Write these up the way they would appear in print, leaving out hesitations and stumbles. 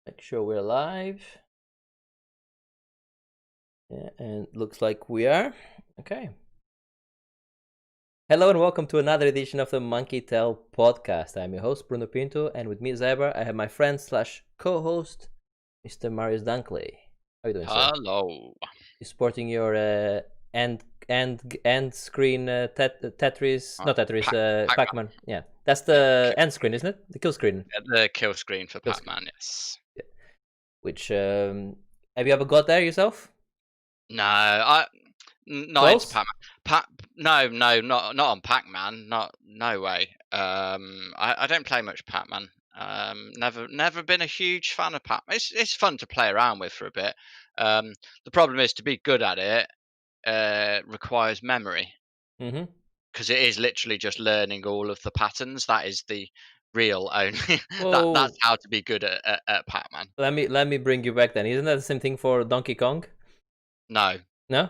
Make sure we're live. Yeah, and looks like we are. Okay. Hello and welcome to another edition of the Monkey Tale podcast. I'm your host, Bruno Pinto, and with me, Zyber, I have my friend slash co-host, Mr. Marius Dunkley. How are you doing, sir? Hello. You sporting your end screen Tetris, not Tetris, Pac-Man. Pac-Man. Yeah, that's Yeah, the end screen, isn't it? The kill screen. the kill screen for Kill screen. Pac-Man. Yes. Yeah. Which have you ever got there yourself? No, not into Close. Pac-Man. No, not on Pac-Man. No way. I don't play much Pac-Man. Never been a huge fan of Pac-Man. It's fun to play around with for a bit. The problem is to be good at it requires memory Mm-hmm. because it is literally just learning all of the patterns. That is the real only that's Whoa. how to be good at Pac-Man. Let me bring you back then. Isn't that the same thing for Donkey Kong? No, No,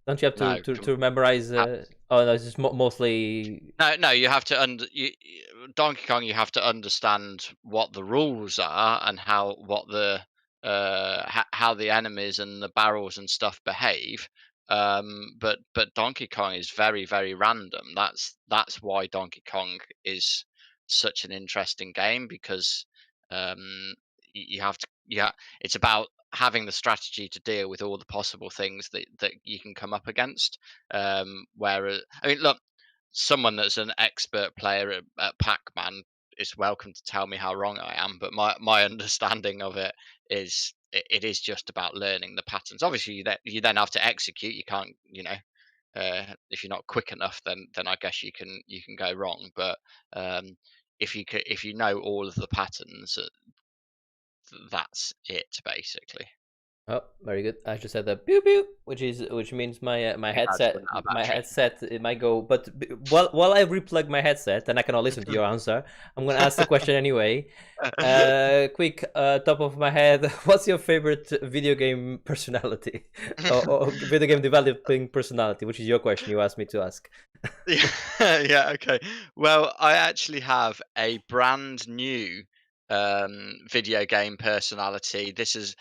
don't you have to no, to, to memorize? Oh no, it's just mostly. no. You have to Donkey Kong. You have to understand what the rules are and how the enemies and the barrels and stuff behave. But Donkey Kong is very random. That's why Donkey Kong is such an interesting game because you have to yeah. It's about having the strategy to deal with all the possible things that you can come up against. Whereas, I mean, look, someone that's an expert player at Pac-Man is welcome to tell me how wrong I am, but my understanding of it is it is just about learning the patterns. Obviously, you then have to execute. You can't, if you're not quick enough, then I guess you can go wrong. But if you know all of the patterns, that's it basically. Oh, very good. I just said the pew pew, which means my It has run headset out of my battery. headset it might go. But while I replug my headset and I cannot listen to your answer, I'm gonna ask the question anyway. Quick, top of my head, what's your favorite video game personality or video game developing personality? Which is your question you asked me to ask. Yeah, yeah, okay. Well, I actually have a brand new video game personality. This is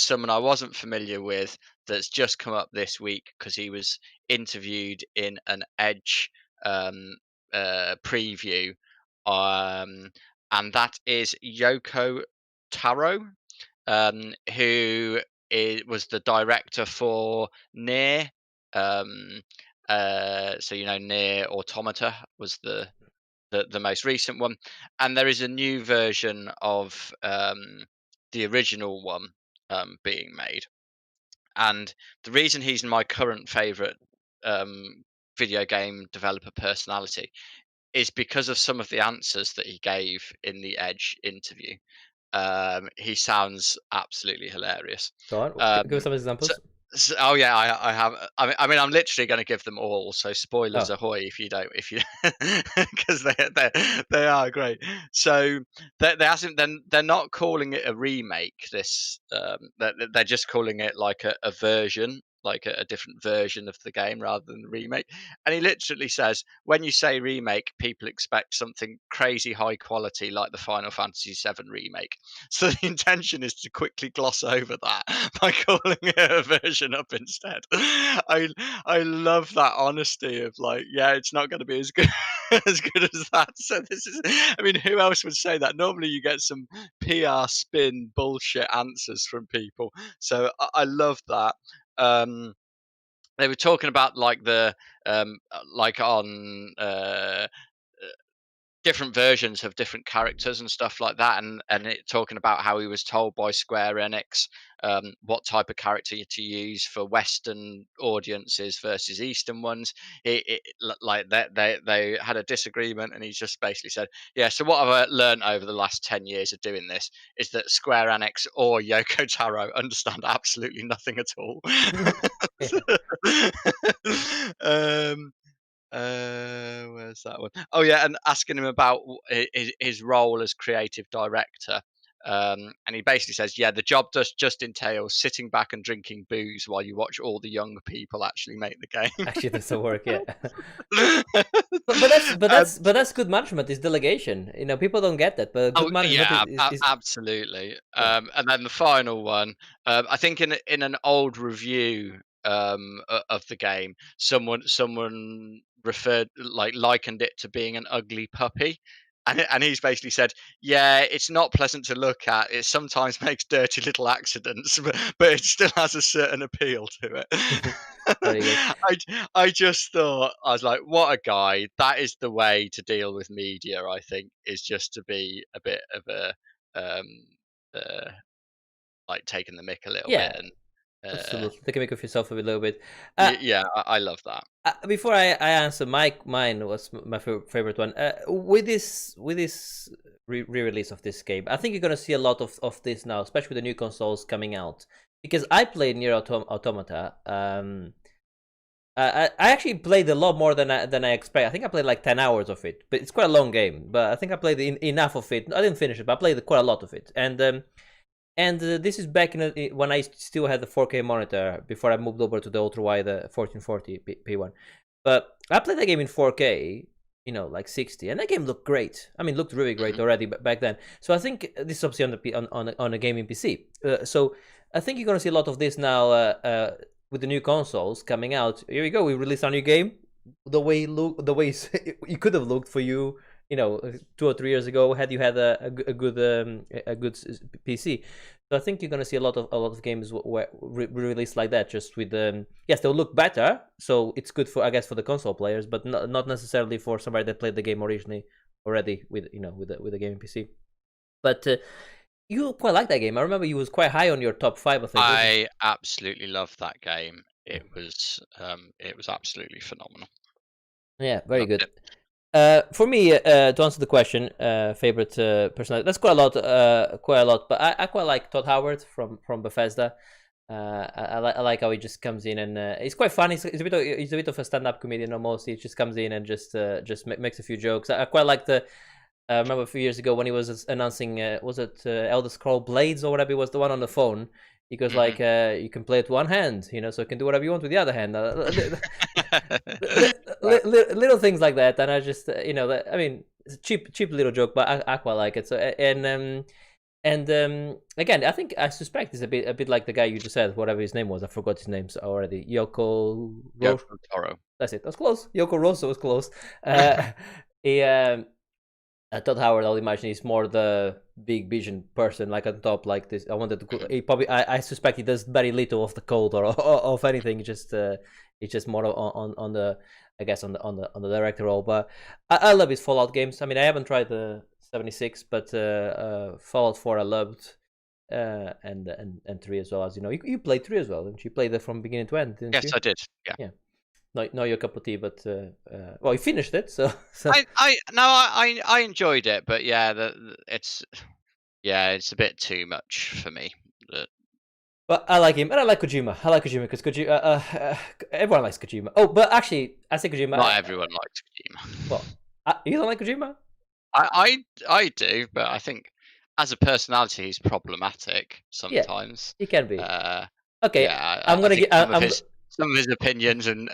someone I wasn't familiar with that's just come up this week because he was interviewed in an Edge um, preview, um, and that is Yoko Taro, was the director for Near. Um, so Near Automata was the most recent one, and there is a new version of the original one being made. And the reason he's my current favorite um, video game developer personality is because of some of the answers that he gave in the Edge interview. He sounds absolutely hilarious. Go on, give us Um, some so, examples. oh yeah, I have. I mean, I'm literally going to give them all. So spoilers Oh, ahoy if you because they are great. So they hasn't then they're not calling it a remake. They're just calling it like a version. Like a different version of the game rather than the remake. And he literally says, when you say remake, people expect something crazy high quality like the Final Fantasy VII remake. So the intention is to quickly gloss over that by calling it a version up instead. I love that honesty of like, yeah, it's not going to be as good as good as that. So this is, I mean, who else would say that? Normally, you get some PR spin bullshit answers from people. So I love that. Um, they were talking about like like on different versions of different characters and stuff like that, and it talking about how he was told by Square Enix what type of character to use for Western audiences versus Eastern ones. Like they had a disagreement, and he just basically said, "Yeah, so what I've learned over the last 10 years of doing this is that Square Enix or Yoko Taro understand absolutely nothing at all." yeah. um, where's that one? Oh yeah, and asking him about his role as creative director, And he basically says, yeah, the job does just entail sitting back and drinking booze while you watch all the young people actually make the game. Actually, does the work, yeah. And But that's good management. Is delegation. People don't get that, but good oh management yeah, is absolutely. yeah. And then the final one, I think in an old review of the game, someone referred likened it to being an ugly puppy. And he's basically said, yeah, it's not pleasant to look at. It sometimes makes dirty little accidents, but it still has a certain appeal to it. Very good. I just thought, I was like, what a guy. That is the way to deal with media, I think, is just to be a bit of a um uh like taking the mick a little bit. Yeah, And absolutely. Take a make of yourself a little bit. Uh, yeah, I love that. Before I answer, mine was my favorite one. With this re-release of this game, I think you're gonna see a lot of this now, especially with the new consoles coming out. Because I played Nier Automata. I actually played a lot more than I expect. I think I played like 10 hours of it, but it's quite a long game. But I think I played enough of it. I didn't finish it, but I played quite a lot of it. And this is back when I still had the 4K monitor before I moved over to the ultra wide 1440 P1. But I played that game in 4K, like 60, and that game looked great. I mean, looked really great already back then. So I think this is obviously on a gaming PC. So I think you're gonna see a lot of this now with the new consoles coming out. Here we go. We released our new game. The way it could have looked for you, 2 or 3 years ago, had you had a good PC. So I think you're gonna see a lot of games released like that, just with yes, they'll look better. So it's good for, I guess, for the console players, but not necessarily for somebody that played the game originally already with with the gaming PC. But you quite like that game. I remember you was quite high on your top 5. I think. I absolutely love that game. It was absolutely phenomenal. Yeah, very Loved good. it. For me, to answer the question, favorite personality. That's quite a lot. But I quite like Todd Howard from Bethesda. I like how he just comes in and he's quite funny. He's a bit of a stand-up comedian almost. He just comes in and just makes a few jokes. I quite like the. I remember a few years ago when he was announcing, was it Elder Scroll Blades or whatever? It was the one on the phone. He goes like, you can play it one hand, so you can do whatever you want with the other hand. Little things like that, and I just, I mean, it's a cheap little joke, but I quite like it. So again, I suspect it's a bit like the guy you just said, whatever his name was. I forgot his name already. Yoko Taro. That's it. That's close. Yoko Rosso was close. He Todd Howard, I'll imagine, is more the big vision person, like on top, like this. I wanted to. He probably, I suspect he does very little of the code or of anything. Just it's just more on the, I guess, on the director role. But I love his Fallout games. I mean, I haven't tried the 76, but Fallout 4 I loved, and 3 as well. As you played 3 as well, didn't you? Played it from beginning to end, didn't you? Yes, I did. Yeah. Yeah. Not your cup of tea, but well, you finished it, so. I enjoyed it, but yeah, it's a bit too much for me. But I like him, and I like Kojima. I like Kojima because everyone likes Kojima. Oh, but actually, I say Kojima. Not everyone likes Kojima. Well, you don't like Kojima? I do, but I think as a personality, he's problematic sometimes. He can be. Okay, Yeah, I'm gonna get some of his opinions and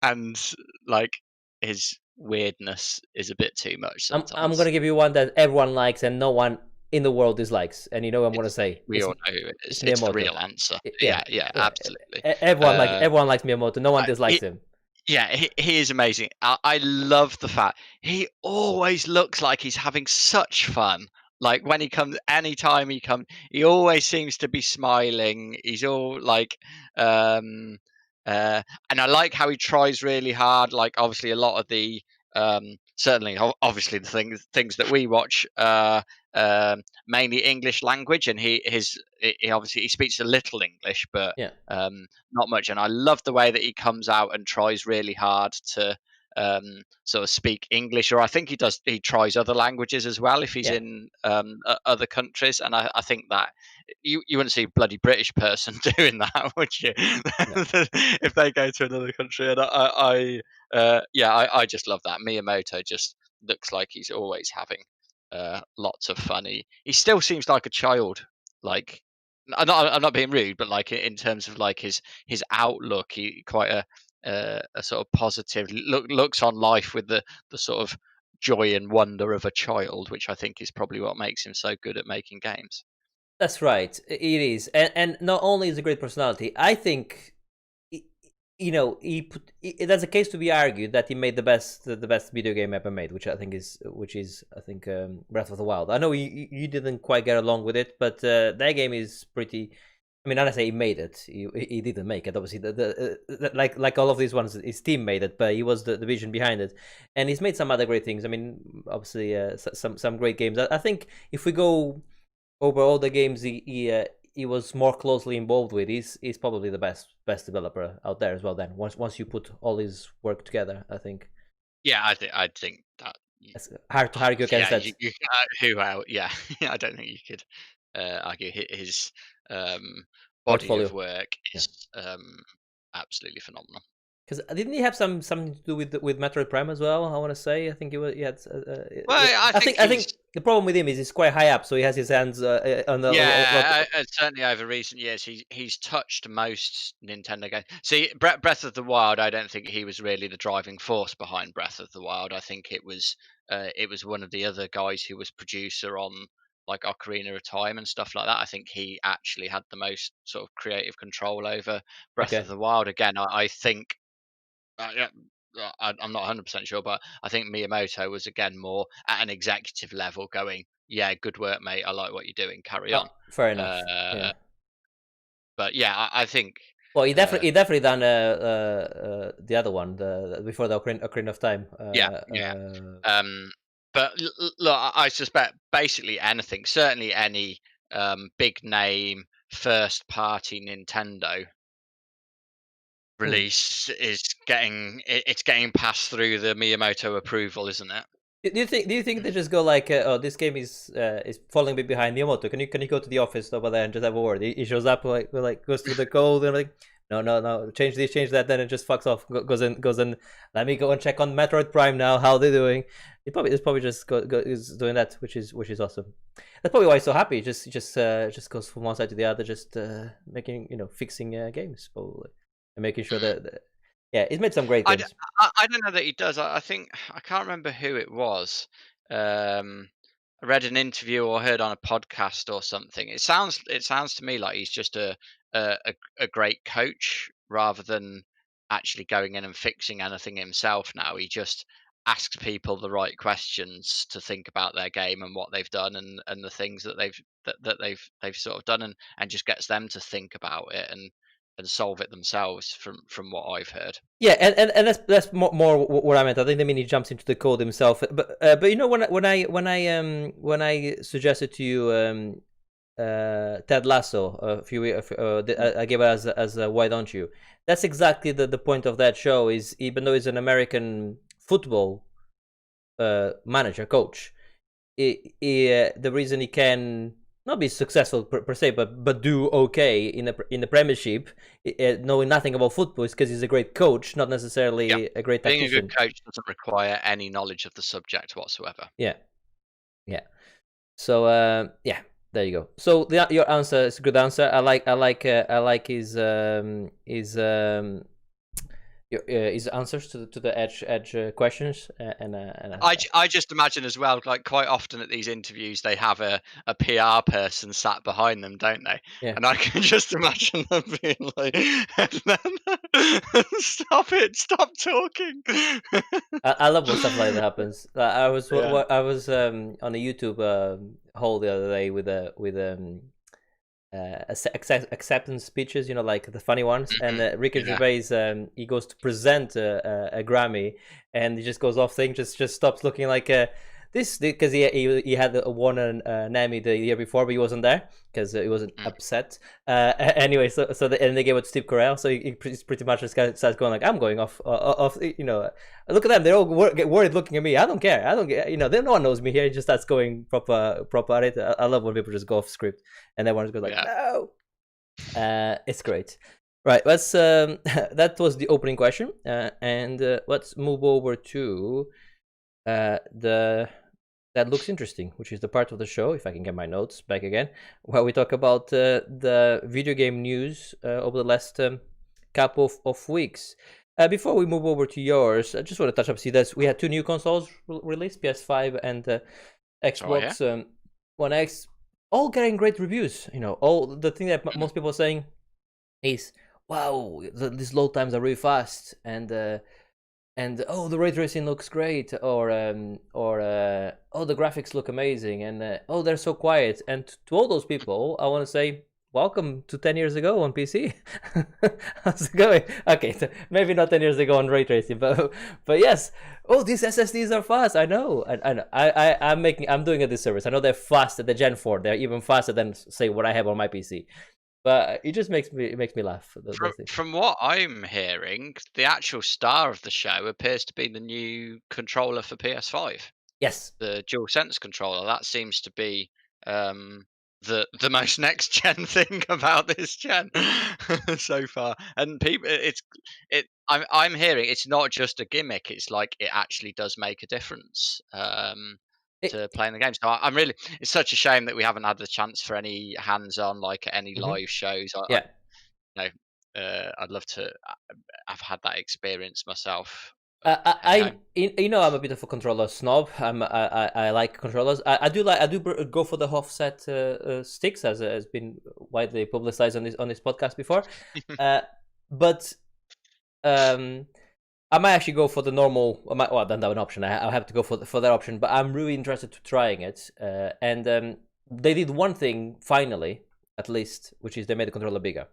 and like his weirdness is a bit too much sometimes. I'm gonna give you one that everyone likes and no one in the world dislikes, and what I'm gonna say. We all know who it is. It's the real answer. Yeah, absolutely. Everyone likes Miyamoto. No one dislikes him. Yeah, he is amazing. I love the fact he always looks like he's having such fun. Like when he comes, anytime he comes, he always seems to be smiling. He's all like, and I like how he tries really hard. Like obviously a lot of the, certainly obviously the things that we watch, mainly English language, and he obviously he speaks a little English, but Yeah. not much. And I love the way that he comes out and tries really hard to sort of speak English, or I think he tries other languages as well if he's in other countries. And I think that you wouldn't see a bloody British person doing that, would you? No. If they go to another country. And I just love that. Miyamoto just looks like he's always having lots of fun. He still seems like a child. Like, I'm not being rude, but like in terms of like his outlook, he quite a sort of positive looks on life with the sort of joy and wonder of a child, which I think is probably what makes him so good at making games. That's right. It is, and not only is a great personality, I think, you know, that's a case to be argued that he made the best video game ever made, which is I think Breath of the Wild. I know you didn't quite get along with it, but that game is pretty. I mean, not to say he made it. He didn't make it. Obviously, like all of these ones, his team made it, but he was the vision behind it, and he's made some other great things. I mean, obviously, some great games. I think if we go over all the games he was more closely involved with, he's probably the best developer out there as well. Then once you put all his work together, I think. Yeah, I think that. It's hard to argue against Yeah, that. who out? Yeah, I don't think you could argue his body Portfolio. of work Yeah. is absolutely phenomenal. Because didn't he have something to do with Metroid Prime as well? I want to say. I think he had. Well, I think the problem with him is he's quite high up, so he has his hands on the. Yeah, certainly over recent years, he's touched most Nintendo games. See, Breath of the Wild, I don't think he was really the driving force behind Breath of the Wild. I think it was one of the other guys who was producer on like Ocarina of Time and stuff like that. I think he actually had the most sort of creative control over Breath of Okay. the Wild. Again, I think yeah, I'm not 100% sure, but I think Miyamoto was again more at an executive level, going, "Yeah, good work, mate. I like what you're doing. Carry on." Fair enough. Uh, Yeah. but yeah, I think Well, uh, he definitely done the other one, the before the Ocarina of Time. yeah, yeah. But look, I suspect basically anything, certainly any big name first party Nintendo hmm. release is it's getting passed through the Miyamoto approval, isn't it? Do you think they just go like, oh, this game is falling a bit behind Miyamoto? Can you go to the office over there and just have a word? He shows up like goes through the code and like, no, change this, change that, then it just fucks off. Goes in. Let me go and check on Metroid Prime now. How they doing? It's probably just is doing that, which is awesome. That's probably why he's so happy. Just goes from one side to the other, just making fixing games probably and making sure that yeah, he's made some great I, d- games. I don't know that he does. I think I can't remember who it was. I read an interview or heard on a podcast or something. It sounds to me like he's just a great coach rather than actually going in and fixing anything himself. Now he just asks people the right questions to think about their game and what they've done and the things that they've sort of done and just gets them to think about it and solve it themselves from what I've heard. Yeah, and that's more what I meant. I think the he jumps into the code himself. But when I suggested to you Ted Lasso a few I gave it as a why don't you? That's exactly the point of that show. Is even though he's an American football manager coach, the reason he can not be successful per se, but do okay in the Premiership, knowing nothing about football, is because he's a great coach, not Yeah. necessarily a great Being a tactician. good coach doesn't require any knowledge of the subject whatsoever. Yeah, yeah. So yeah, there you go. So your answer is a good answer. I like his answers to the edge questions and I just imagine as well, like quite often at these interviews, they have a PR person sat behind them, don't they? yeah. And I can just imagine them being like, "Stop it! Stop talking!" I love when stuff like that happens. Yeah. I was on a YouTube haul the other day with acceptance speeches, like the funny ones. And Mhm. Ricky Yeah. Gervais, he goes to present a Grammy, and he just goes off thing, just stops looking like this, because he had won an Emmy the year before, but he wasn't there because he wasn't Mm. upset. Anyway, and they gave it to Steve Carell, so he's pretty much just starts going like, I'm going off. Look at them, they're all get worried looking at me. I don't care. No one knows me here. He just starts going proper at it. I love when people just go off script and everyone just goes like, Yeah. no. It's great. Right, let's that was the opening question, and let's move over to the that looks interesting, which is the part of the show, if I can get my notes back again, where we talk about the video game news over the last couple of weeks. Before we move over to yours, I just want to touch up. See, we had two new consoles released, PS5 and Xbox One X, all getting great reviews. All the thing that most people are saying is, "Wow, these load times are really fast," and oh, the ray tracing looks great, or oh, the graphics look amazing, and oh, they're so quiet. And to all those people, I want to say, welcome to 10 years ago on PC. How's it going? Okay, so maybe not 10 years ago on ray tracing, but yes. Oh, these SSDs are fast. I know. I'm doing a disservice. I know they're fast at the Gen 4. They're even faster than, say, what I have on my PC. But it just makes me laugh. From what I'm hearing, the actual star of the show appears to be the new controller for PS5. Yes, the DualSense controller. That seems to be the most next gen thing about this gen so far. And people, I'm hearing it's not just a gimmick. It's like it actually does make a difference. To playing the game. So I'm really, it's such a shame that we haven't had the chance for any hands-on, like any live shows. I'd love to have had that experience myself. I'm a bit of a controller snob. I like controllers. I do go for the offset sticks, as has been widely publicized on this podcast before. But I might actually go for the normal. Well, I don't have an option. I'll have to go for that option. But I'm really interested to trying it. And they did one thing finally, at least, which is they made the controller bigger.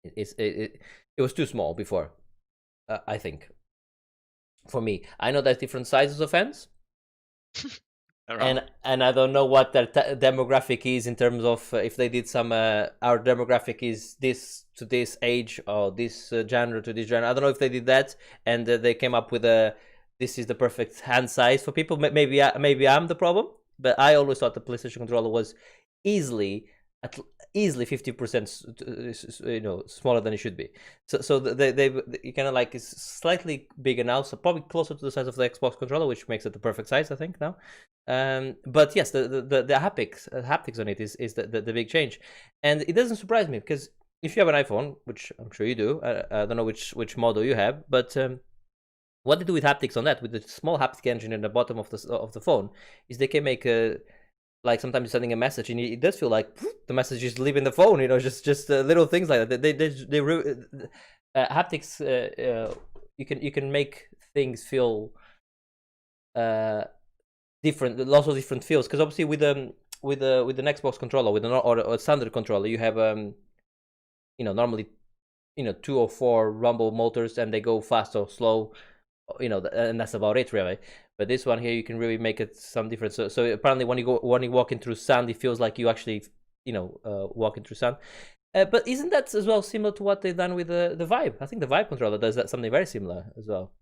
It was too small before, I think. For me, I know there's different sizes of fans, and I don't know what their demographic is in terms of if they did some. Our demographic is this to this age or this genre to this genre. I don't know if they did that and they came up with this is the perfect hand size for people. Maybe I'm the problem, but I always thought the PlayStation controller was easily 50% smaller than it should be. So they kind of like it's slightly bigger now, so probably closer to the size of the Xbox controller, which makes it the perfect size, I think, now. But yes, the haptics on it is the big change, and it doesn't surprise me because if you have an iPhone, which I'm sure you do, I don't know which model you have, but what they do with haptics on that, with the small haptic engine in the bottom of the phone, is they can make like sometimes you're sending a message and it does feel like the message is leaving the phone, just little things like that. Haptics, you can make things feel different, lots of different feels, because obviously with an Xbox controller, or a standard controller, you have normally 2 or 4 rumble motors and they go fast or slow, and that's about it really. But this one here, you can really make it some difference. So apparently, when you walk in through sand, it feels like you actually, walking through sand. But isn't that as well similar to what they've done with the Vive? I think the Vive controller does that, something very similar as well.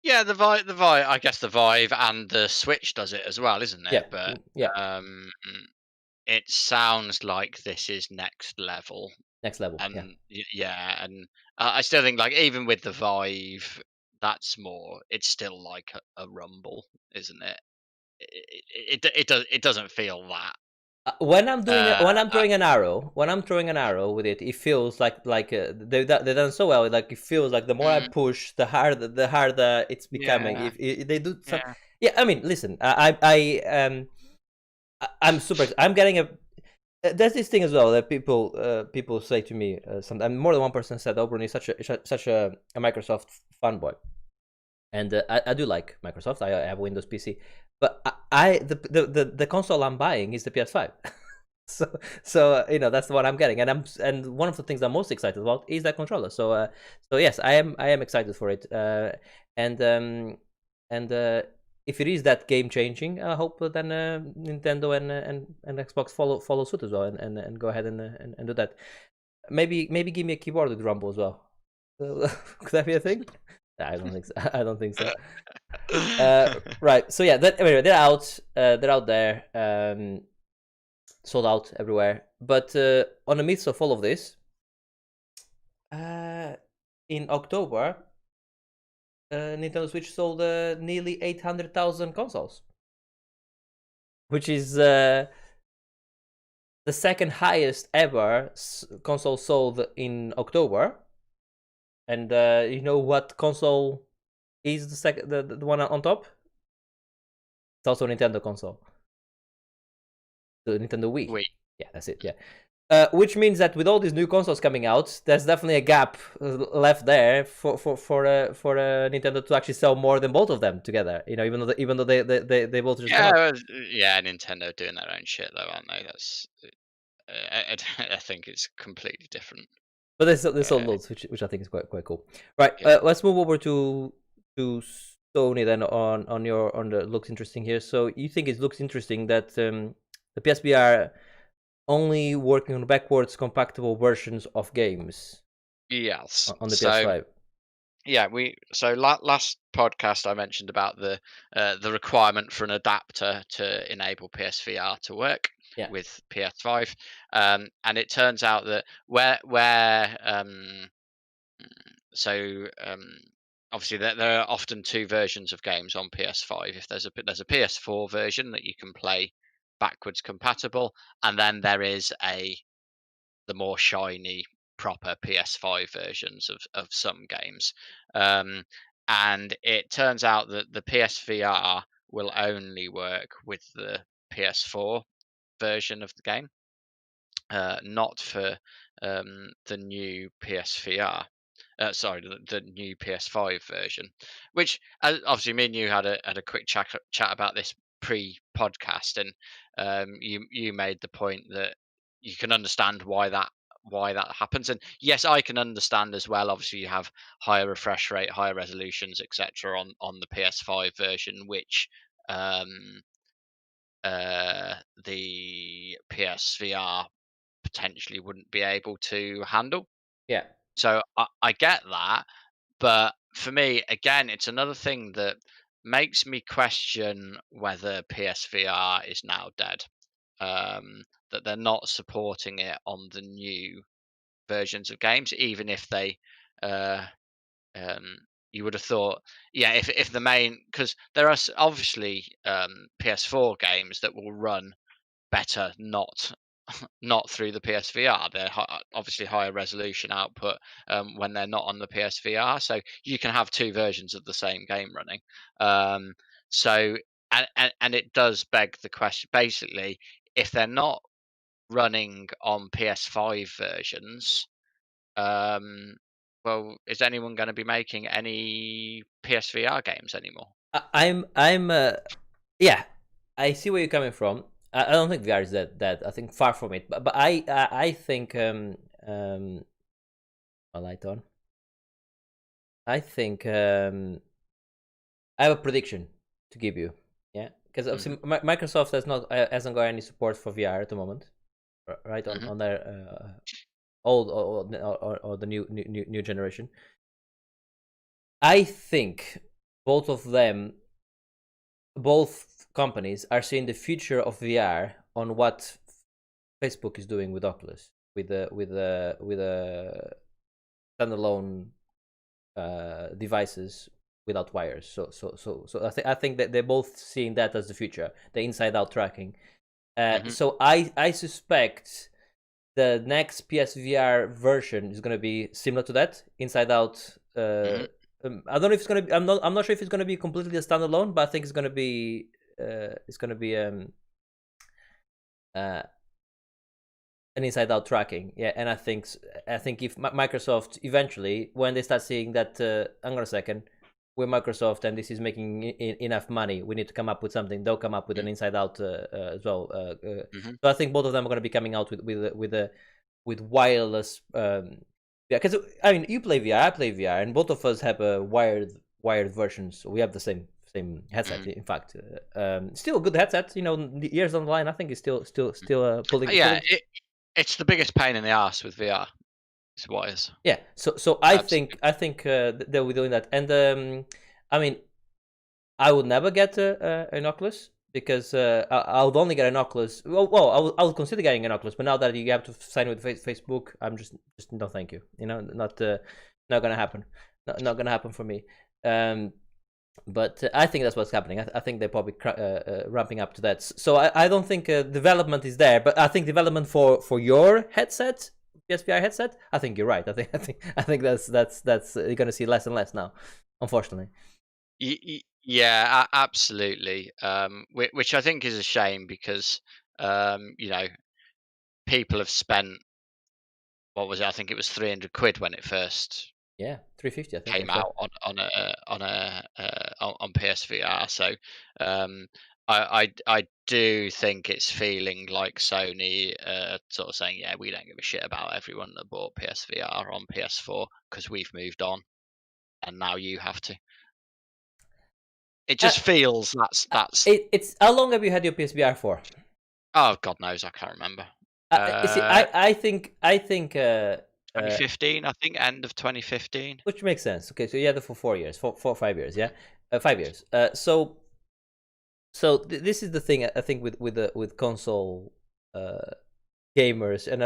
Yeah, the Vive. I guess the Vive and the Switch does it as well, isn't it? Yeah. But yeah. It sounds like this is next level. And and I still think, like, even with the Vive, it's still like a rumble, isn't it? It doesn't feel that. When I'm throwing an arrow with it, it feels like they've done so well. Like it feels like the more I push, the harder it's becoming. If they do, I mean, listen, I'm super. I'm getting there's this thing as well that people say to me. Sometimes more than one person said, "Oh, Bruno is such a Microsoft fanboy," and I do like Microsoft. I have a Windows PC, but the console I'm buying is the PS5. so that's what I'm getting, and one of the things I'm most excited about is that controller. So yes, I am excited for it, and if it is that game changing, I hope then Nintendo and Xbox follow suit as well, and go ahead and do that. Maybe give me a keyboard with rumble as well. Could that be a thing? I don't think so. I don't think so. Right. So yeah, anyway, they're out. They're out there, sold out everywhere. But on the midst of all of this, in October, Nintendo Switch sold nearly 800,000 consoles. which is the second highest ever console sold in October. And you know what console is the one on top? It's also a Nintendo console. The Nintendo Wii. Wii. Yeah, that's it. Yeah. Which means that with all these new consoles coming out, there's definitely a gap left there for Nintendo to actually sell more than both of them together. You know, even though they both just come out. Yeah, Nintendo doing their own shit though, aren't they? That's I think it's completely different. But they sold loads, which I think is quite cool. Right, Yeah. let's move over to Sony then on the looks interesting here. So you think it looks interesting that the PSVR only working on backwards compatible versions of games? Yes. On the PS5. Yeah, last podcast I mentioned about the requirement for an adapter to enable PSVR to work with PS5, and it turns out that obviously there are often two versions of games on PS5. If there's a PS4 version that you can play backwards compatible, and then there is the more shiny proper PS5 versions of some games. And it turns out that the PSVR will only work with the PS4 version of the game, not for the new PSVR. Sorry, the new PS5 version. Which obviously, me and you had a quick chat about this pre-podcast, and you made the point that you can understand why that happens. And yes, I can understand as well. Obviously, you have higher refresh rate, higher resolutions, etc. on the PS5 version, which the PSVR potentially wouldn't be able to handle. Yeah. So I get that, but for me, again, it's another thing that makes me question whether PSVR is now dead. That they're not supporting it on the new versions of games, even if they you would have thought, yeah, if the main, because there are obviously PS4 games that will run better not through the PSVR. They're obviously higher resolution output when they're not on the PSVR, so you can have two versions of the same game running. So and it does beg the question, basically, if they're not running on PS5 versions, well, is anyone going to be making any PSVR games anymore? Yeah, I see where you're coming from. I don't think VR is that. I think far from it. But I think a light on. I think I have a prediction to give you. Yeah, because obviously Microsoft hasn't got any support for VR at the moment, right? On their old or the new generation. I think both companies are seeing the future of VR on what Facebook is doing with Oculus, with the standalone devices without wires. So I think that they're both seeing that as the future, the inside out tracking. So I suspect the next PSVR version is going to be similar to that, inside out. I don't know if it's going to be. I'm not sure if it's going to be completely a standalone, but I think it's going to be. An inside out tracking. Yeah, and I think if Microsoft eventually, when they start seeing that, hang on a second, we're Microsoft and this is making enough money, we need to come up with something, they'll come up with an inside out as well. So I think both of them are going to be coming out with wireless. Yeah, because I mean, you play VR, I play VR, and both of us have a wired versions. So we have the same headset. In fact, still a good headset. You know, years down the line, I think it's still pulling. Yeah, it's the biggest pain in the ass with VR. It's wires. Yeah, so I think they'll be doing that, and I mean, I would never get an Oculus because I would only get an Oculus. Well, I would consider getting an Oculus, but now that you have to sign with Facebook, I'm just no, thank you. You know, not gonna happen. Not gonna happen for me. But I think that's what's happening. I think they're probably ramping up to that. So I don't think development is there, but I think development for your headset, PSVR headset, I think you're right. I think that's you're gonna see less and less now, unfortunately. Yeah, absolutely. Which I think is a shame because people have spent, what was it? I think it was 300 quid when it first Yeah, 350. I think came that's right. out on PSVR. So I do think it's feeling like Sony sort of saying, yeah, we don't give a shit about everyone that bought PSVR on PS4 because we've moved on, and now you have to. It Uh, just feels that's it's how long have you had your PSVR for? oh God knows, I can't remember. You see, I think 2015, I think, end of 2015. which makes sense. Okay, so you had it for 4 years, 5 years, yeah, 5 years. So this is the thing I think with console gamers, and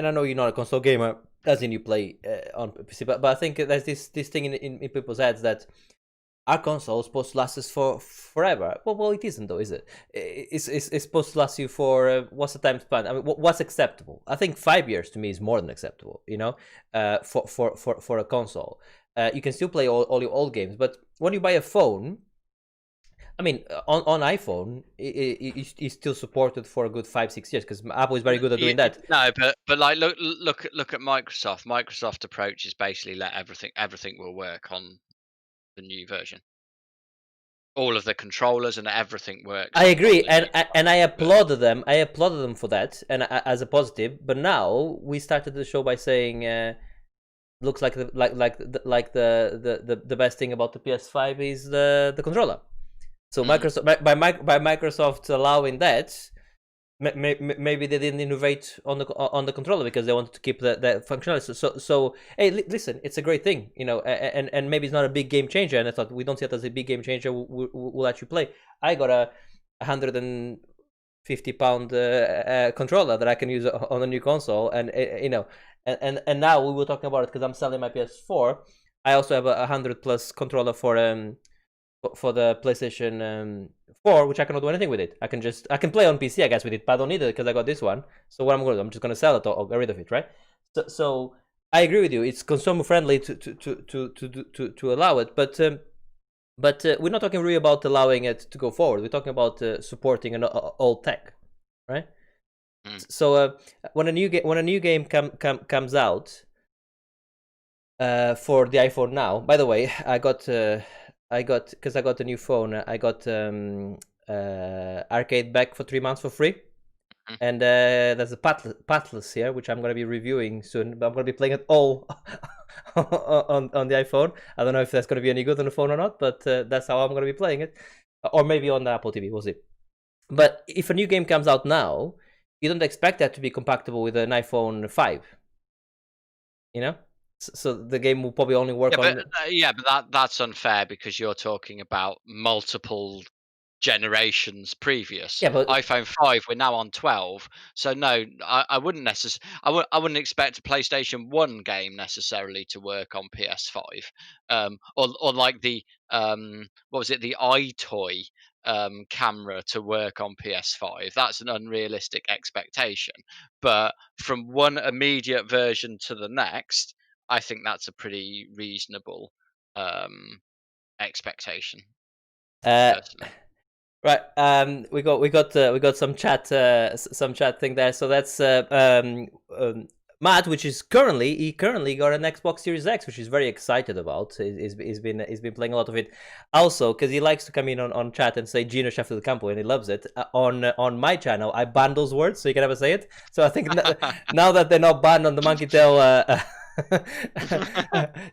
I know you're not a console gamer, as in you play on PC, but I think there's this thing in people's heads that our console is supposed to last us for forever. Well, it isn't though, is it? It's supposed to last you for what's the time span? I mean, what's acceptable? I think 5 years to me is more than acceptable. You know, for a console, you can still play all your old games, but when you buy a phone, I mean, on iPhone, it's still supported for a good 5-6 years because Apple is very good at doing that. No, but like look at Microsoft. Microsoft approach is basically let everything will work on the new version. All of the controllers and everything works. I agree, on the new and I applauded them. I applauded them for that, and as a positive. But now we started the show by saying, looks like the best thing about the PS5 is the controller. So Microsoft by Microsoft allowing that, maybe they didn't innovate on the controller because they wanted to keep that functionality. So hey, listen, it's a great thing, you know, and maybe it's not a big game changer. And I thought we don't see it as a big game changer. We'll let you play. I got a £150 controller that I can use on a new console, and you know, and now we were talking about it because I'm selling my PS4. I also have a 100+ controller for the PlayStation 4, which I cannot do anything with it. I can play on PC, I guess, with it, but I don't need it because I got this one. So what I'm going to do, I'm just going to sell it or get rid of it, right? So I agree with you. It's consumer friendly to allow it, but we're not talking really about allowing it to go forward. We're talking about supporting an old tech, right? So when a new game comes out for the iPhone now. By the way, I got because I got a new phone. I got Arcade back for 3 months for free, and there's a Pathless here, which I'm gonna be reviewing soon. But I'm gonna be playing it all on the iPhone. I don't know if that's gonna be any good on the phone or not, but that's how I'm gonna be playing it, or maybe on the Apple TV. We'll see. But if a new game comes out now, you don't expect that to be compatible with an iPhone 5. You know. So the game will probably only work on. But that's unfair because you're talking about multiple generations previous. Yeah, but iPhone 5, we're now on 12. So no, I wouldn't I wouldn't expect a PlayStation 1 game necessarily to work on PS5. Or like the what was it, the iToy camera to work on PS5. That's an unrealistic expectation. But from one immediate version to the next, I think that's a pretty reasonable expectation. Personally. Right. We got some chat thing there. So that's Matt, which is currently got an Xbox Series X, which he's very excited about. He's been playing a lot of it, also because he likes to come in on chat and say Gino Chef del Campo, and he loves it. On my channel, I ban those words, so you can never say it. So I think now that they're not banned on the Monkey Tail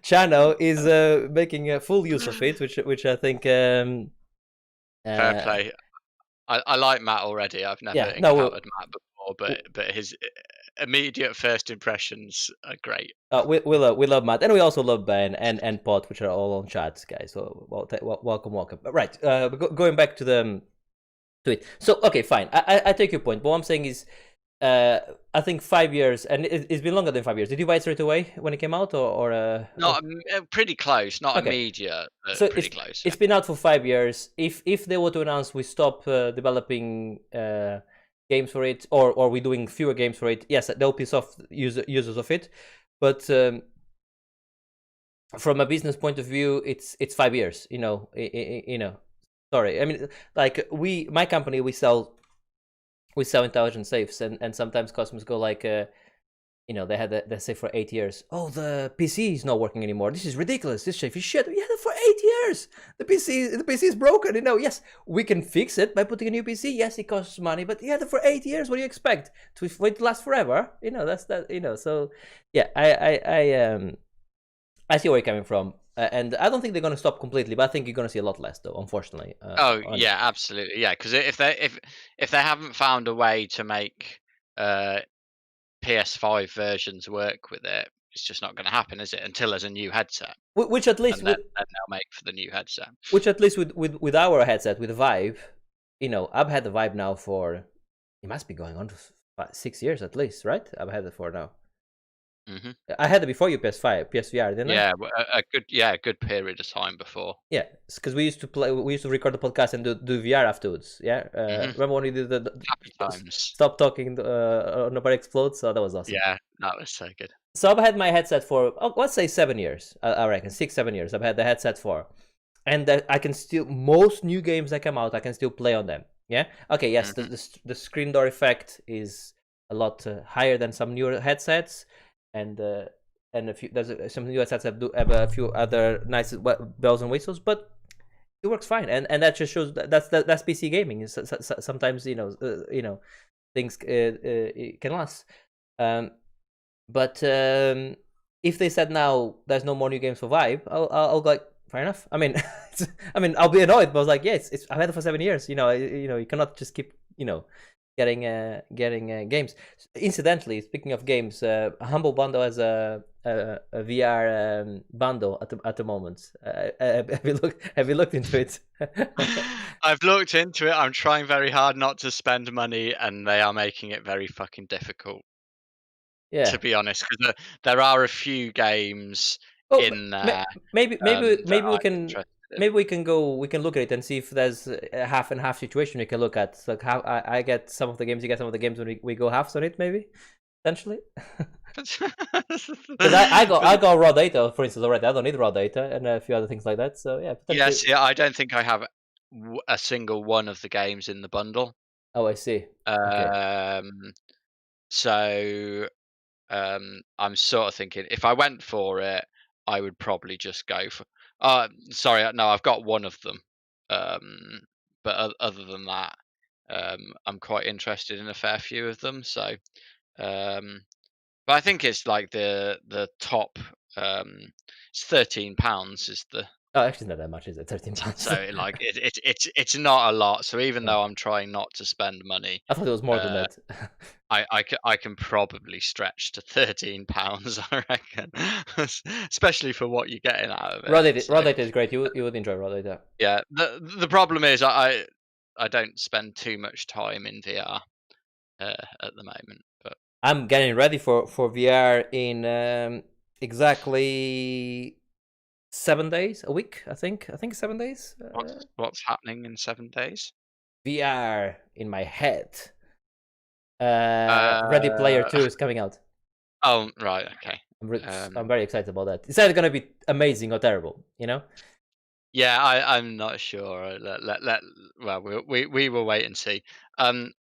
channel, is making full use of it, which I think. Fair play. I like Matt already. I've never encountered Matt before, but his immediate first impressions are great. We love Matt, and we also love Ben and Pot, which are all on chat, guys. So welcome. Right, going back to it. So okay, fine. I take your point, but what I'm saying is, I think 5 years, and it's been longer than 5 years. Did you buy it straight away when it came out, or Not pretty close, not okay? immediate, So but pretty close. it's been out for 5 years. If they were to announce we stop developing games for it, or we're doing fewer games for it, yes, they'll piss off users of it. But from a business point of view, it's 5 years. Sorry, I mean, like my company, we sell intelligent safes, and sometimes customers go like, they had that safe for 8 years. Oh, the PC is not working anymore. This is ridiculous. This safe is shit. We had it for 8 years. The PC is broken. Yes, we can fix it by putting a new PC. Yes, it costs money, but you had it for 8 years. What do you expect? To wait to last forever? That's that. So yeah, I see where you're coming from, and I don't think they're going to stop completely, but I think you're going to see a lot less, though. Unfortunately. Yeah, absolutely. Yeah, because if they haven't found a way to make PS5 versions work with it, it's just not going to happen, is it? Until there's a new headset, which at least and then they'll make for the new headset. with our headset, with Vive, I've had the Vive now for, it must be going on for 6 years at least, right? I've had it for now. Mm-hmm. I had it before you PSVR, didn't I? Yeah, a good period of time before. Yeah, because we used to record the podcast and do VR afterwards. Yeah, remember when we did the happy times? Stop talking, nobody explodes. So that was awesome. Yeah, that was so good. So I've had my headset for let's say 7 years. I reckon 6-7 years. I've had the headset for, and I can still, most new games that come out, I can still play on them. Yeah. Okay. Yes. The screen door effect is a lot higher than some newer headsets, and there's some new headsets that do have a few other nice bells and whistles, but it works fine, and that just shows that's PC gaming. Sometimes things it can last. But if they said now there's no more new games for Vive, I'll go like, fair enough. I mean, I'll be annoyed, but I was like, yeah, I've had it for 7 years. You cannot just keep getting games. Incidentally, speaking of games, Humble Bundle has a VR bundle at the moment. Have you looked into it? I've looked into it. I'm trying very hard not to spend money, and they are making it very fucking difficult. Yeah. To be honest, because there are a few games in there. Maybe we can. Maybe we can look at it and see if there's a half and half situation we can look at. So how I get some of the games, you get some of the games when we go halves on it, maybe, potentially. Because I got raw data, for instance, already. I don't need raw data and a few other things like that. So yeah. Yes, yeah. I don't think I have a single one of the games in the bundle. Oh, I see. Okay. So I'm sort of thinking if I went for it, I would probably just go for. Sorry, no, I've got one of them. But other than that, I'm quite interested in a fair few of them. So, but I think it's like the top. It's £13 is the. Oh, actually, not that much, is it? £13. So like it's not a lot. So even though I'm trying not to spend money, I thought it was more than that. I can probably stretch to £13, I reckon, especially for what you're getting out of it. Raw data is great. You would enjoy raw data. Yeah. The problem is I don't spend too much time in VR at the moment, but I'm getting ready for VR in exactly 7 days, a week. I think 7 days. What's happening in 7 days? VR in my head. Ready Player 2 is coming out. Oh, right, okay. I'm very excited about that. It's either going to be amazing or terrible, Yeah, I'm not sure. Well, we will wait and see.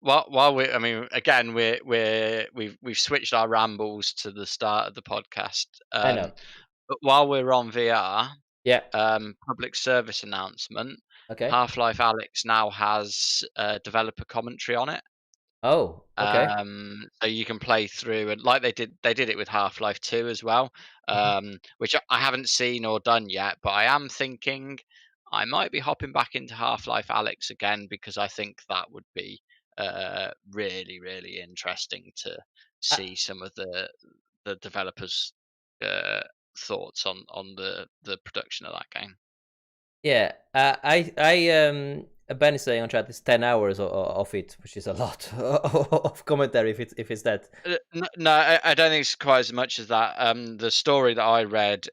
While we, I mean, again, we've switched our rambles to the start of the podcast. I know. But while we're on VR, yeah. Public service announcement. Okay. Half-Life Alyx now has developer commentary on it. Oh, okay. So you can play through, and like they did it with Half-Life 2 as well, which I haven't seen or done yet, but I am thinking I might be hopping back into Half-Life Alyx again because I think that would be really, really interesting to see some of the developers' thoughts on the production of that game. Yeah, Ben is saying on chat it's 10 hours of it, which is a lot of commentary if it's that. No, I don't think it's quite as much as that. The story that I read,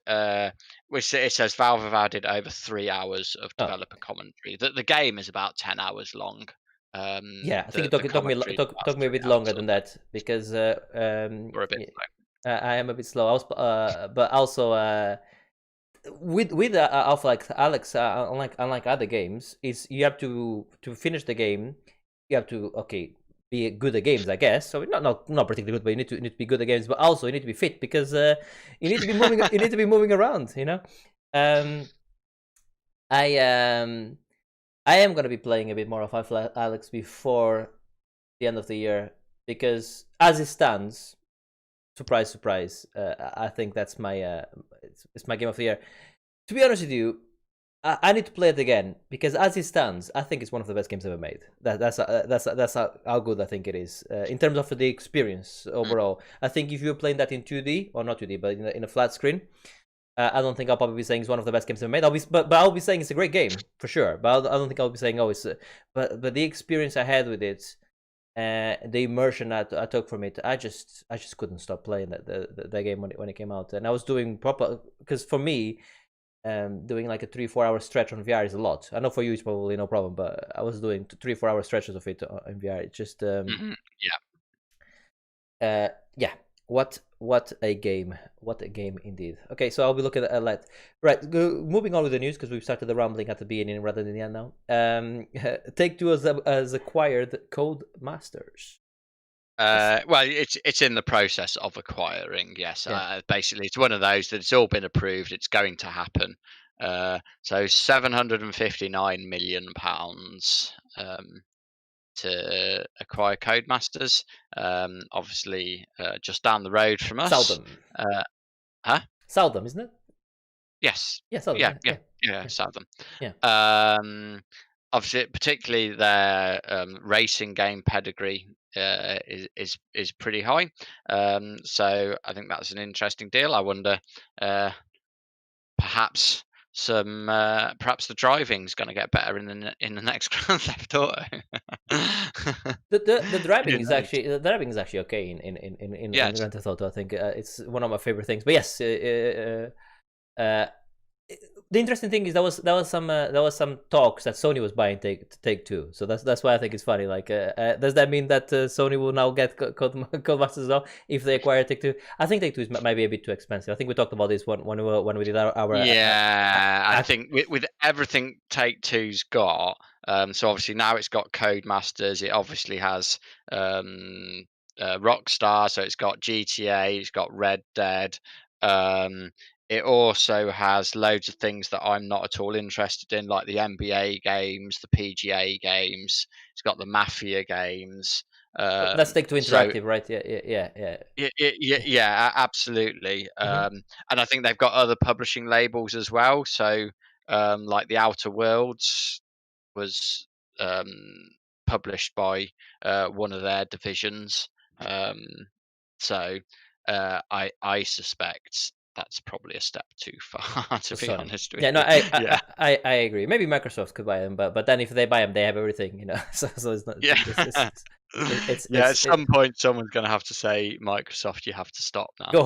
which it says Valve have added over 3 hours of Oh. developer commentary. The game is about 10 hours long. Yeah, I think it took me a bit longer than that because we're a bit slow. I am a bit slow. I was, but also with Alpha like Alex, unlike other games, is you have to finish the game. You have to be good at games, I guess. So not particularly good, but you need to be good at games. But also you need to be fit because you need to be moving. You need to be moving around. You know. I am gonna be playing a bit more of Alpha Alex before the end of the year because as it stands, surprise, surprise, I think that's my it's my game of the year. To be honest with you, I need to play it again because as it stands, I think it's one of the best games ever made. That's how good I think it is in terms of the experience overall. I think if you're playing that in 2D or not 2D, but in a flat screen, I don't think I'll probably be saying it's one of the best games ever made. But I'll be saying it's a great game for sure. But I don't think I'll be saying it's. But the experience I had with it, the immersion I took from it, I just couldn't stop playing that game when it came out. And I was doing proper because for me, doing like a 3-4 hour stretch on VR is a lot. I know for you it's probably no problem, but I was doing 3-4 hour stretches of it in VR. It just yeah. What a game indeed. Okay, so I'll be looking at that. Right, moving on with the news because we've started the rambling at the beginning rather than the end now. Take-Two has acquired Codemasters. Well, it's in the process of acquiring. Yes, yeah. Basically, it's one of those that it's all been approved. It's going to happen. So £759 million to acquire Codemasters. Obviously, just down the road from us. Southam. Southam, isn't it? Yes. Yeah, Southam. Yeah, Southam. Yeah. Obviously, particularly their racing game pedigree is pretty high. So I think that's an interesting deal. I wonder, perhaps the driving's going to get better in the next Grand Theft Auto. the driving is actually okay in Grand Theft Auto. I think it's one of my favorite things. But yes, the interesting thing is there was some talks that Sony was buying Take-Two, so that's why I think it's funny. Like, does that mean that Sony will now get Codemasters as well if they acquire Take-Two? I think Take-Two might be a bit too expensive. I think we talked about this when we did our I think with everything Take-Two's got. So obviously now it's got Codemasters. It obviously has Rockstar, so it's got GTA, it's got Red Dead. It also has loads of things that I'm not at all interested in, like the NBA games, the PGA games. It's got the Mafia games. That's Take-Two Interactive, so, right? Yeah, absolutely. And I think they've got other publishing labels as well. So, like the Outer Worlds was published by one of their divisions. So I suspect that's probably a step too far, to be honest with you. No, I agree. Maybe Microsoft could buy them, but then if they buy them, they have everything, you know. So it's not. Yeah. At some point, someone's going to have to say, Microsoft, you have to stop now. Go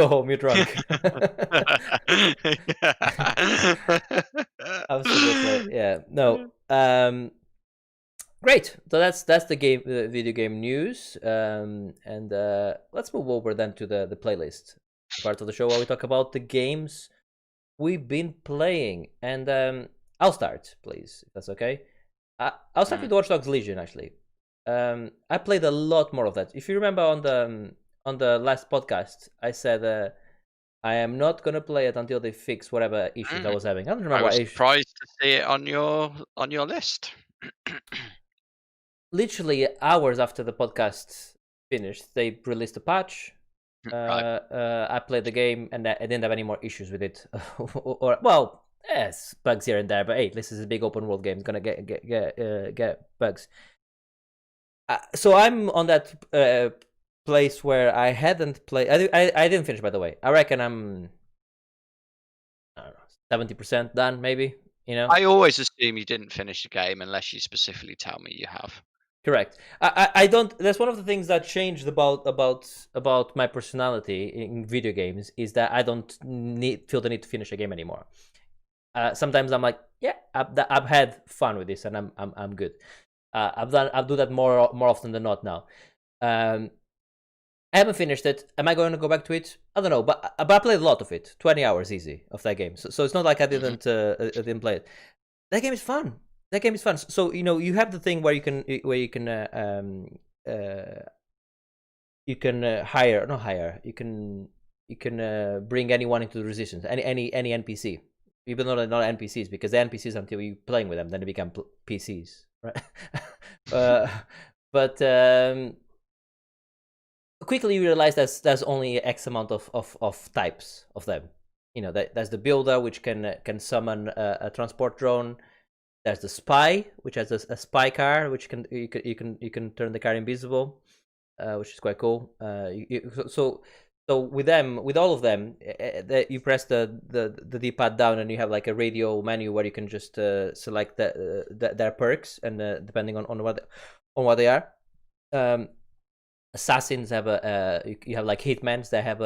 home. You're drunk. Absolutely. Yeah. No. Great. So that's the video game news. And let's move over then to the playlist part of the show where we talk about the games we've been playing. And I'll start, please, if that's okay. I'll start with Watch Dogs Legion, actually. I played a lot more of that. If you remember on the last podcast, I said I am not gonna play it until they fix whatever issues I was having. I don't remember. I was surprised to see it on your list. Literally hours after the podcast finished, they released a patch. Right. I played the game and I didn't have any more issues with it. or well, yes, bugs here and there, but hey, this is a big open world game. It's gonna get bugs. So I'm on that place where I hadn't played. I didn't finish, by the way. I reckon I'm 70% done, maybe You know. I always assume you didn't finish the game unless you specifically tell me you have. Correct. I don't. That's one of the things that changed about my personality in video games is that I don't feel the need to finish a game anymore. Sometimes I'm like, yeah, I've had fun with this, and I'm good. I'll do that more often than not now. I haven't finished it. Am I going to go back to it? I don't know, but I played a lot of it. 20 hours easy of that game. So it's not like I didn't play it. That game is fun. That game is fun. So you have the thing where you can hire, not hire. You can bring anyone into the resistance. Any NPC, even though they're not NPCs, because the NPCs until you playing with them, then they become PCs, right? But quickly you realize there's only X amount of types of them. There's the builder, which can summon a transport drone. There's the spy, which has a spy car, which you can turn the car invisible, which is quite cool. So with all of them, you press the D-pad down, and you have like a radio menu where you can just select their perks, and depending on what they are. Assassins have you have like hitmen that have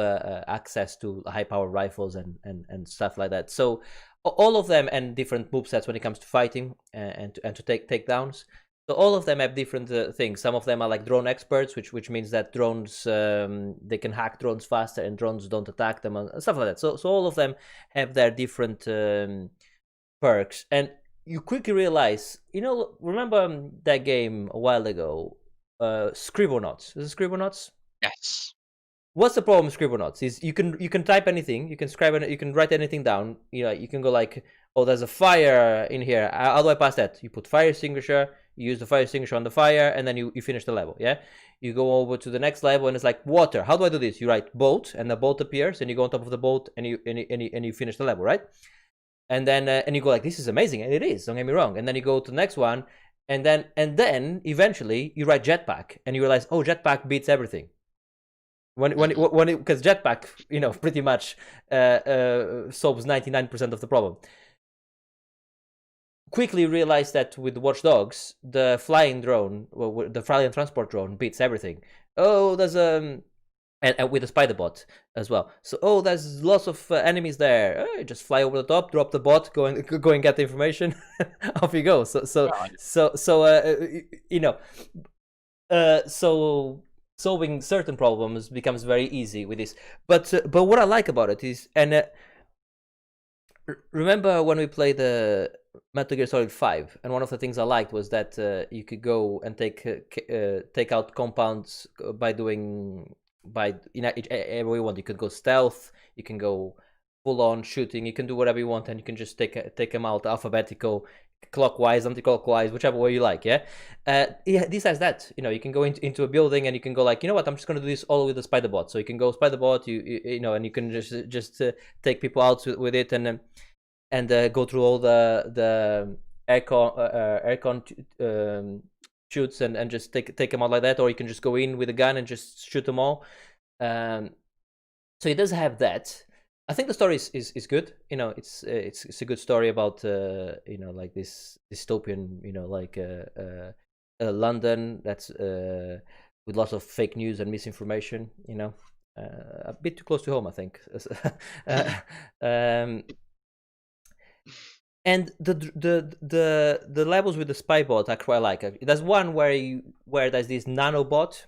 access to high power rifles and stuff like that. So all of them and different movesets when it comes to fighting and to take takedowns. So all of them have different things. Some of them are like drone experts, which means that drones they can hack drones faster, and drones don't attack them and stuff like that. So all of them have their different perks, and you quickly realize, remember that game a while ago, Scribblenauts. Is it Scribblenauts? Yes. What's the problem with Scribblenauts? Is you can type anything, you can write anything down. You can go like, oh, there's a fire in here. How do I pass that? You put fire extinguisher, you use the fire extinguisher on the fire, and then you finish the level. Yeah. You go over to the next level, and it's like water. How do I do this? You write boat, and the boat appears, and you go on top of the boat, and you finish the level, right? And then and you go like, this is amazing, and it is. Don't get me wrong. And then you go to the next one. And then eventually you write jetpack, and you realize, oh, jetpack beats everything. Because jetpack, pretty much solves 99% of the problem. Quickly realize that with Watch Dogs, the flying drone, the flying transport drone, beats everything. Oh, there's and with the spider bot as well. So there's lots of enemies there. Just fly over the top, drop the bot, go and get the information. Off you go. So solving certain problems becomes very easy with this. But what I like about it is, and remember when we played the Metal Gear Solid 5, and one of the things I liked was that you could go and take out compounds by every you want. You could go stealth, you can go full on shooting, you can do whatever you want, and you can just take them out alphabetical, clockwise, anti-clockwise, whichever way you like. This has that. You can go into a building, and you can go like, what, I'm just going to do this all with the spider bot. So you can go spider bot, and you can just take people out with it, and go through all the aircon shoots and just take them out like that, or you can just go in with a gun and just shoot them all. So it does have that. I think the story is good. It's a good story about like this dystopian, like London that's with lots of fake news and misinformation. A bit too close to home, I think. And the levels with the spy bot I quite like. There's one where there's this nanobot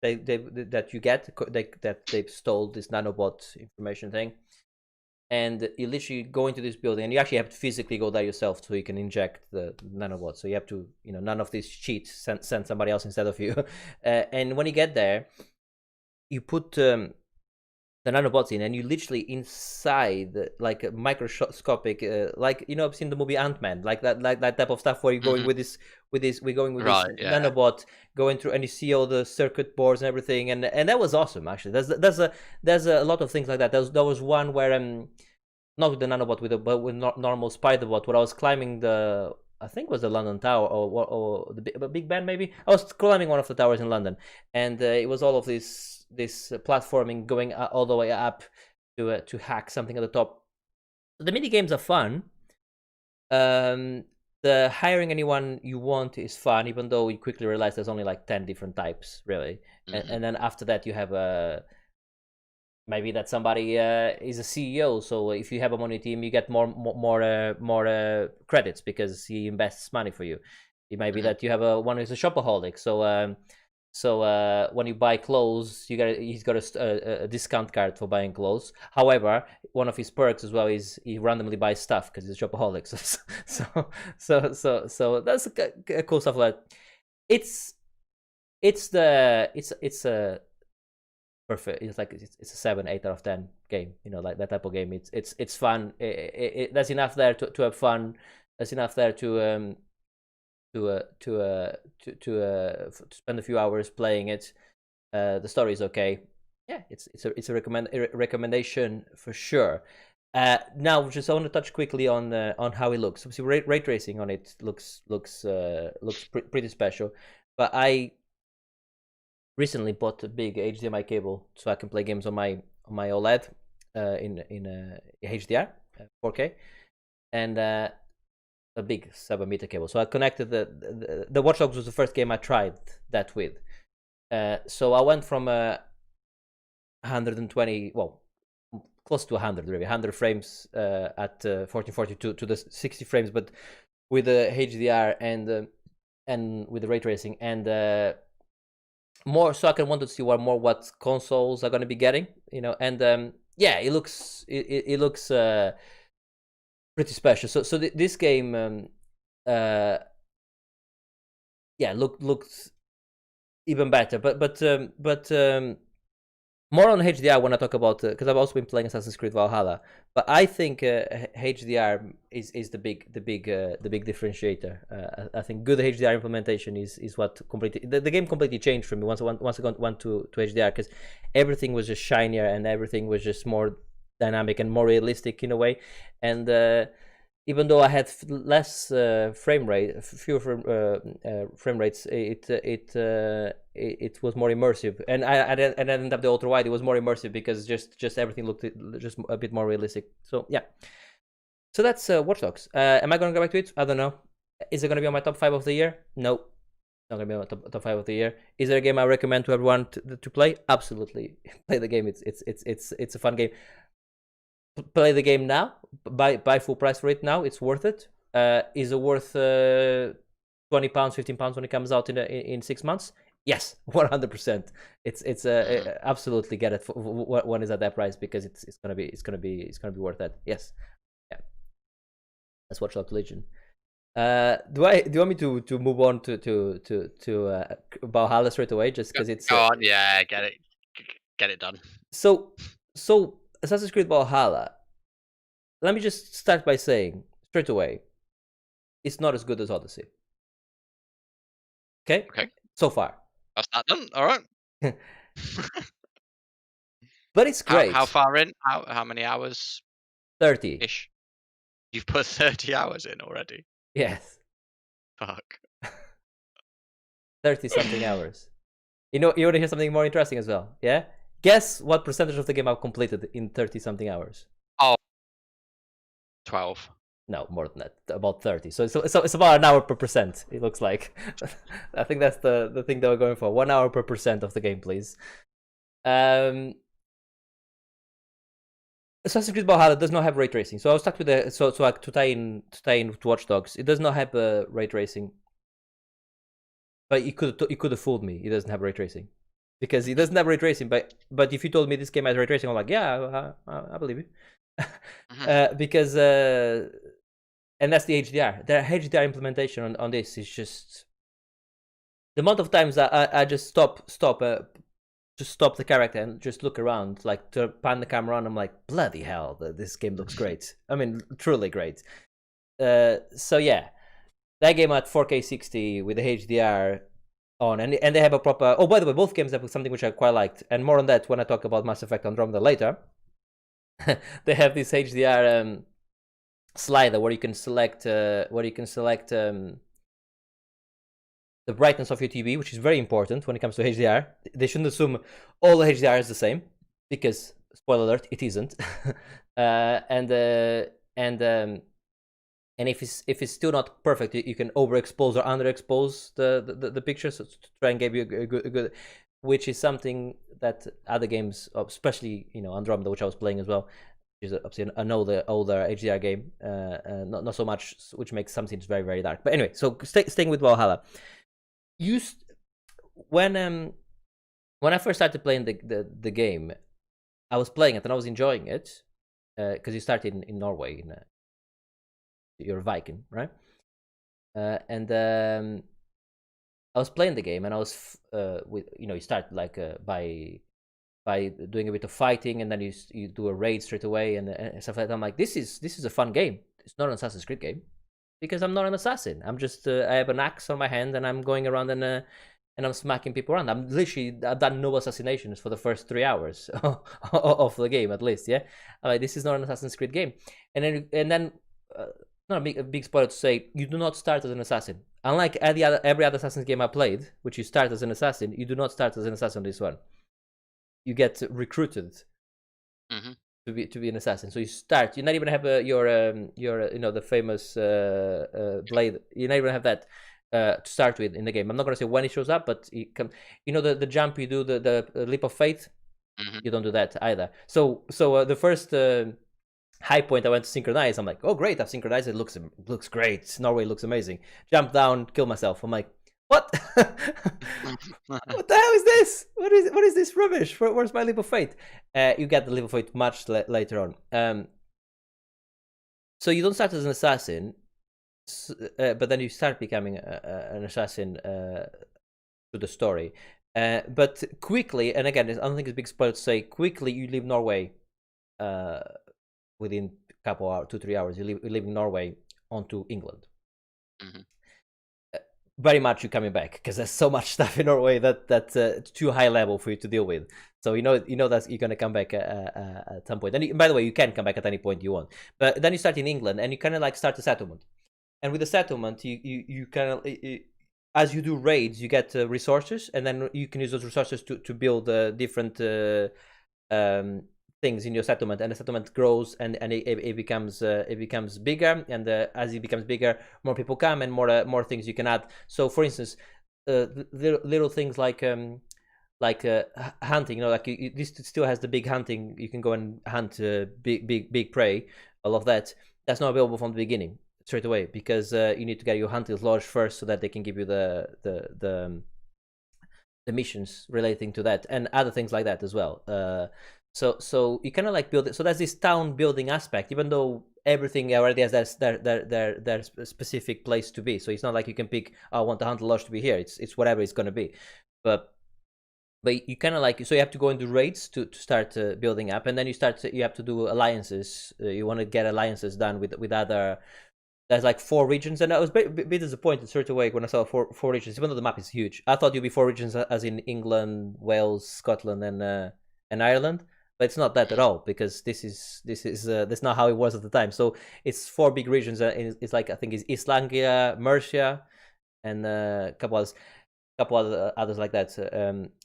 that they've stole this nanobot information thing, and you literally go into this building, and you actually have to physically go there yourself so you can inject the nanobot. So you have to, none of these cheats, send somebody else instead of you. And when you get there, you put the nanobots in, and you literally inside like a microscopic like I've seen the movie Ant-Man, like that type of stuff where you're going with this nanobot going through, and you see all the circuit boards and everything, and that was awesome. Actually, there's a lot of things like that. There was one where not with the nanobot, but with normal spider bot, where I was climbing I think it was the London Tower or the Big Ben, maybe. I was climbing one of the towers in London, and it was all of this platforming going all the way up to hack something at the top. The mini games are fun, The hiring anyone you want is fun, even though you quickly realize there's only like 10 different types, really. And then after that, you have maybe that somebody is a CEO. So if you have him on your team, you get more credits because he invests money for you. It might be that you have one who's a shopaholic. So when you buy clothes, he's got a discount card for buying clothes. However, one of his perks as well is he randomly buys stuff because he's a shopaholic. So that's a cool stuff. Like it's a perfect. It's like it's a 7, 8 out of 10 game. You know, like that type of game. It's fun. There's enough there to have fun. There's enough there to spend a few hours playing it. The story is okay. Yeah, it's a recommendation for sure. Now, just I want to touch quickly on how it looks. Obviously, ray tracing on it looks pretty special. But I recently bought a big HDMI cable so I can play games on my OLED in HDR 4K, and a big 7-meter cable. So I connected the Watch Dogs was the first game I tried that with. So I went from 120, well, close to 100 really, 100 frames at 1442 to the 60 frames, but with the HDR and with the ray tracing and more. So I can want to see what consoles are going to be getting, you know, and yeah, it looks pretty special. So this game yeah, looks even better, but more on HDR when I talk about because I've also been playing Assassin's Creed Valhalla, but I think HDR is the big differentiator. I think good HDR implementation is what completely the game completely changed for me once I went to HDR, because everything was just shinier and everything was just more dynamic and more realistic in a way. And even though I had less frame rate, fewer frame rates, it was more immersive. And I didn't have the ultra wide. It was more immersive because just everything looked just a bit more realistic. So yeah. So that's Watch Dogs. Am I going to go back to it? I don't know. Is it going to be on my top 5 of the year? No. Not going to be on my top 5 of the year. Is there a game I recommend to everyone to play? Absolutely. Play the game. It's a fun game. Play the game now. Buy full price for it now. It's worth it. Is it worth £20, £15 when it comes out in 6 months? Yes, 100%. It's absolutely get it when it's at that price, because it's gonna be worth it. Yes, yeah. That's Watch Dogs Legion. Do you want me to move on to Valhalla straight away, just because it's go on? Yeah, get it done. So Assassin's Creed Valhalla, let me just start by saying straight away, it's not as good as Odyssey. Okay. So far. That's that done. All right. But it's great. How far in? How many hours? 30-ish. You've put 30 hours in already? Yes. Fuck. 30-something hours. You want to hear something more interesting as well? Yeah? Guess what percentage of the game I've completed in 30-something hours? Oh, 12. No, more than that. About 30. So it's about an hour per percent, it looks like. I think that's the thing that we're going for. 1 hour per percent of the game, please. Assassin's Creed Valhalla does not have ray tracing. So I was stuck with to tie in with Watch Dogs. It does not have ray tracing. But it could have fooled me. It doesn't have ray tracing. Because it doesn't have ray tracing, but if you told me this game has ray tracing, I'm like, yeah, I believe you. Because and that's the HDR. The HDR implementation on this is just the amount of times I just stop the character and just look around, like to pan the camera on. I'm like, bloody hell, this game looks great. I mean, truly great. So yeah, that game at 4K 60 with the HDR on, and they have a proper. Oh, by the way, both games have something which I quite liked, and more on that when I talk about Mass Effect Andromeda later. They have this HDR slider where you can select the brightness of your TV, which is very important when it comes to HDR. They shouldn't assume all the HDR is the same, because spoiler alert, it isn't. And and if it's still not perfect, you can overexpose or underexpose the picture, so to try and give you a good, which is something that other games, especially Andromeda, which I was playing as well, which is obviously an older HDR game, not so much, which makes some things very, very dark. But anyway, so staying with Valhalla, when I first started playing the game, I was playing it and I was enjoying it, because you started in Norway, you're a Viking, right? And I was playing the game, and I was you start like by doing a bit of fighting, and then you do a raid straight away and stuff like that. I'm like, this is a fun game. It's not an Assassin's Creed game, because I'm not an assassin. I'm just I have an axe on my hand, and I'm going around and I'm smacking people around. I've done no assassinations for the first 3 hours of the game, at least. Yeah, I'm like, this is not an Assassin's Creed game. And then not a big spoiler to say, you do not start as an assassin. Unlike every other Assassin's game I played, which you start as an assassin, you do not start as an assassin on this one. You get recruited to be an assassin. So you start. You not even have your the famous blade. You not even have that to start with in the game. I'm not gonna say when it shows up, but it comes. The jump you do, the leap of faith. You don't do that either. So the first high point I went to synchronize. I'm like, oh great, I've synchronized. It looks great. Norway looks amazing. Jump down, kill myself. I'm like, what? What the hell is this? What is this rubbish? Where's my leap of faith? You get the leap of faith much later on. So you don't start as an assassin, but then you start becoming an assassin through the story. But quickly, and again, I don't think it's a big spoiler to say, quickly you leave Norway. Within a couple hours, 2-3 hours, you leave Norway onto England. Very much you're coming back, because there's so much stuff in Norway that's too high level for you to deal with. So you know that you're gonna come back at some point. And by the way, you can come back at any point you want. But then you start in England, and you kind of like start a settlement. And with the settlement, you kind of as you do raids, you get resources, and then you can use those resources to build different things in your settlement, and the settlement grows, and it becomes bigger, and as it becomes bigger, more people come, and more things you can add. So for instance, little things like hunting, like this still has the big hunting. You can go and hunt big prey, all of that. That's not available from the beginning straight away, because you need to get your hunters lodged first, so that they can give you the missions relating to that, and other things like that as well. So you kind of like build it. So there's this town building aspect, even though everything already has their specific place to be. So it's not like you can pick, I want the hunter lodge to be here. It's whatever it's going to be. But you kind of like, so you have to go into raids to start building up, and then you have to do alliances. You want to get alliances done with other. There's like 4 regions, and I was a bit disappointed straight away when I saw four regions, even though the map is huge. I thought you'd be 4 regions, as in England, Wales, Scotland, and Ireland. But it's not that at all, because this is that's not how it was at the time. So it's 4 big regions. It's like, I think it's East Anglia, Mercia, and a couple others like that.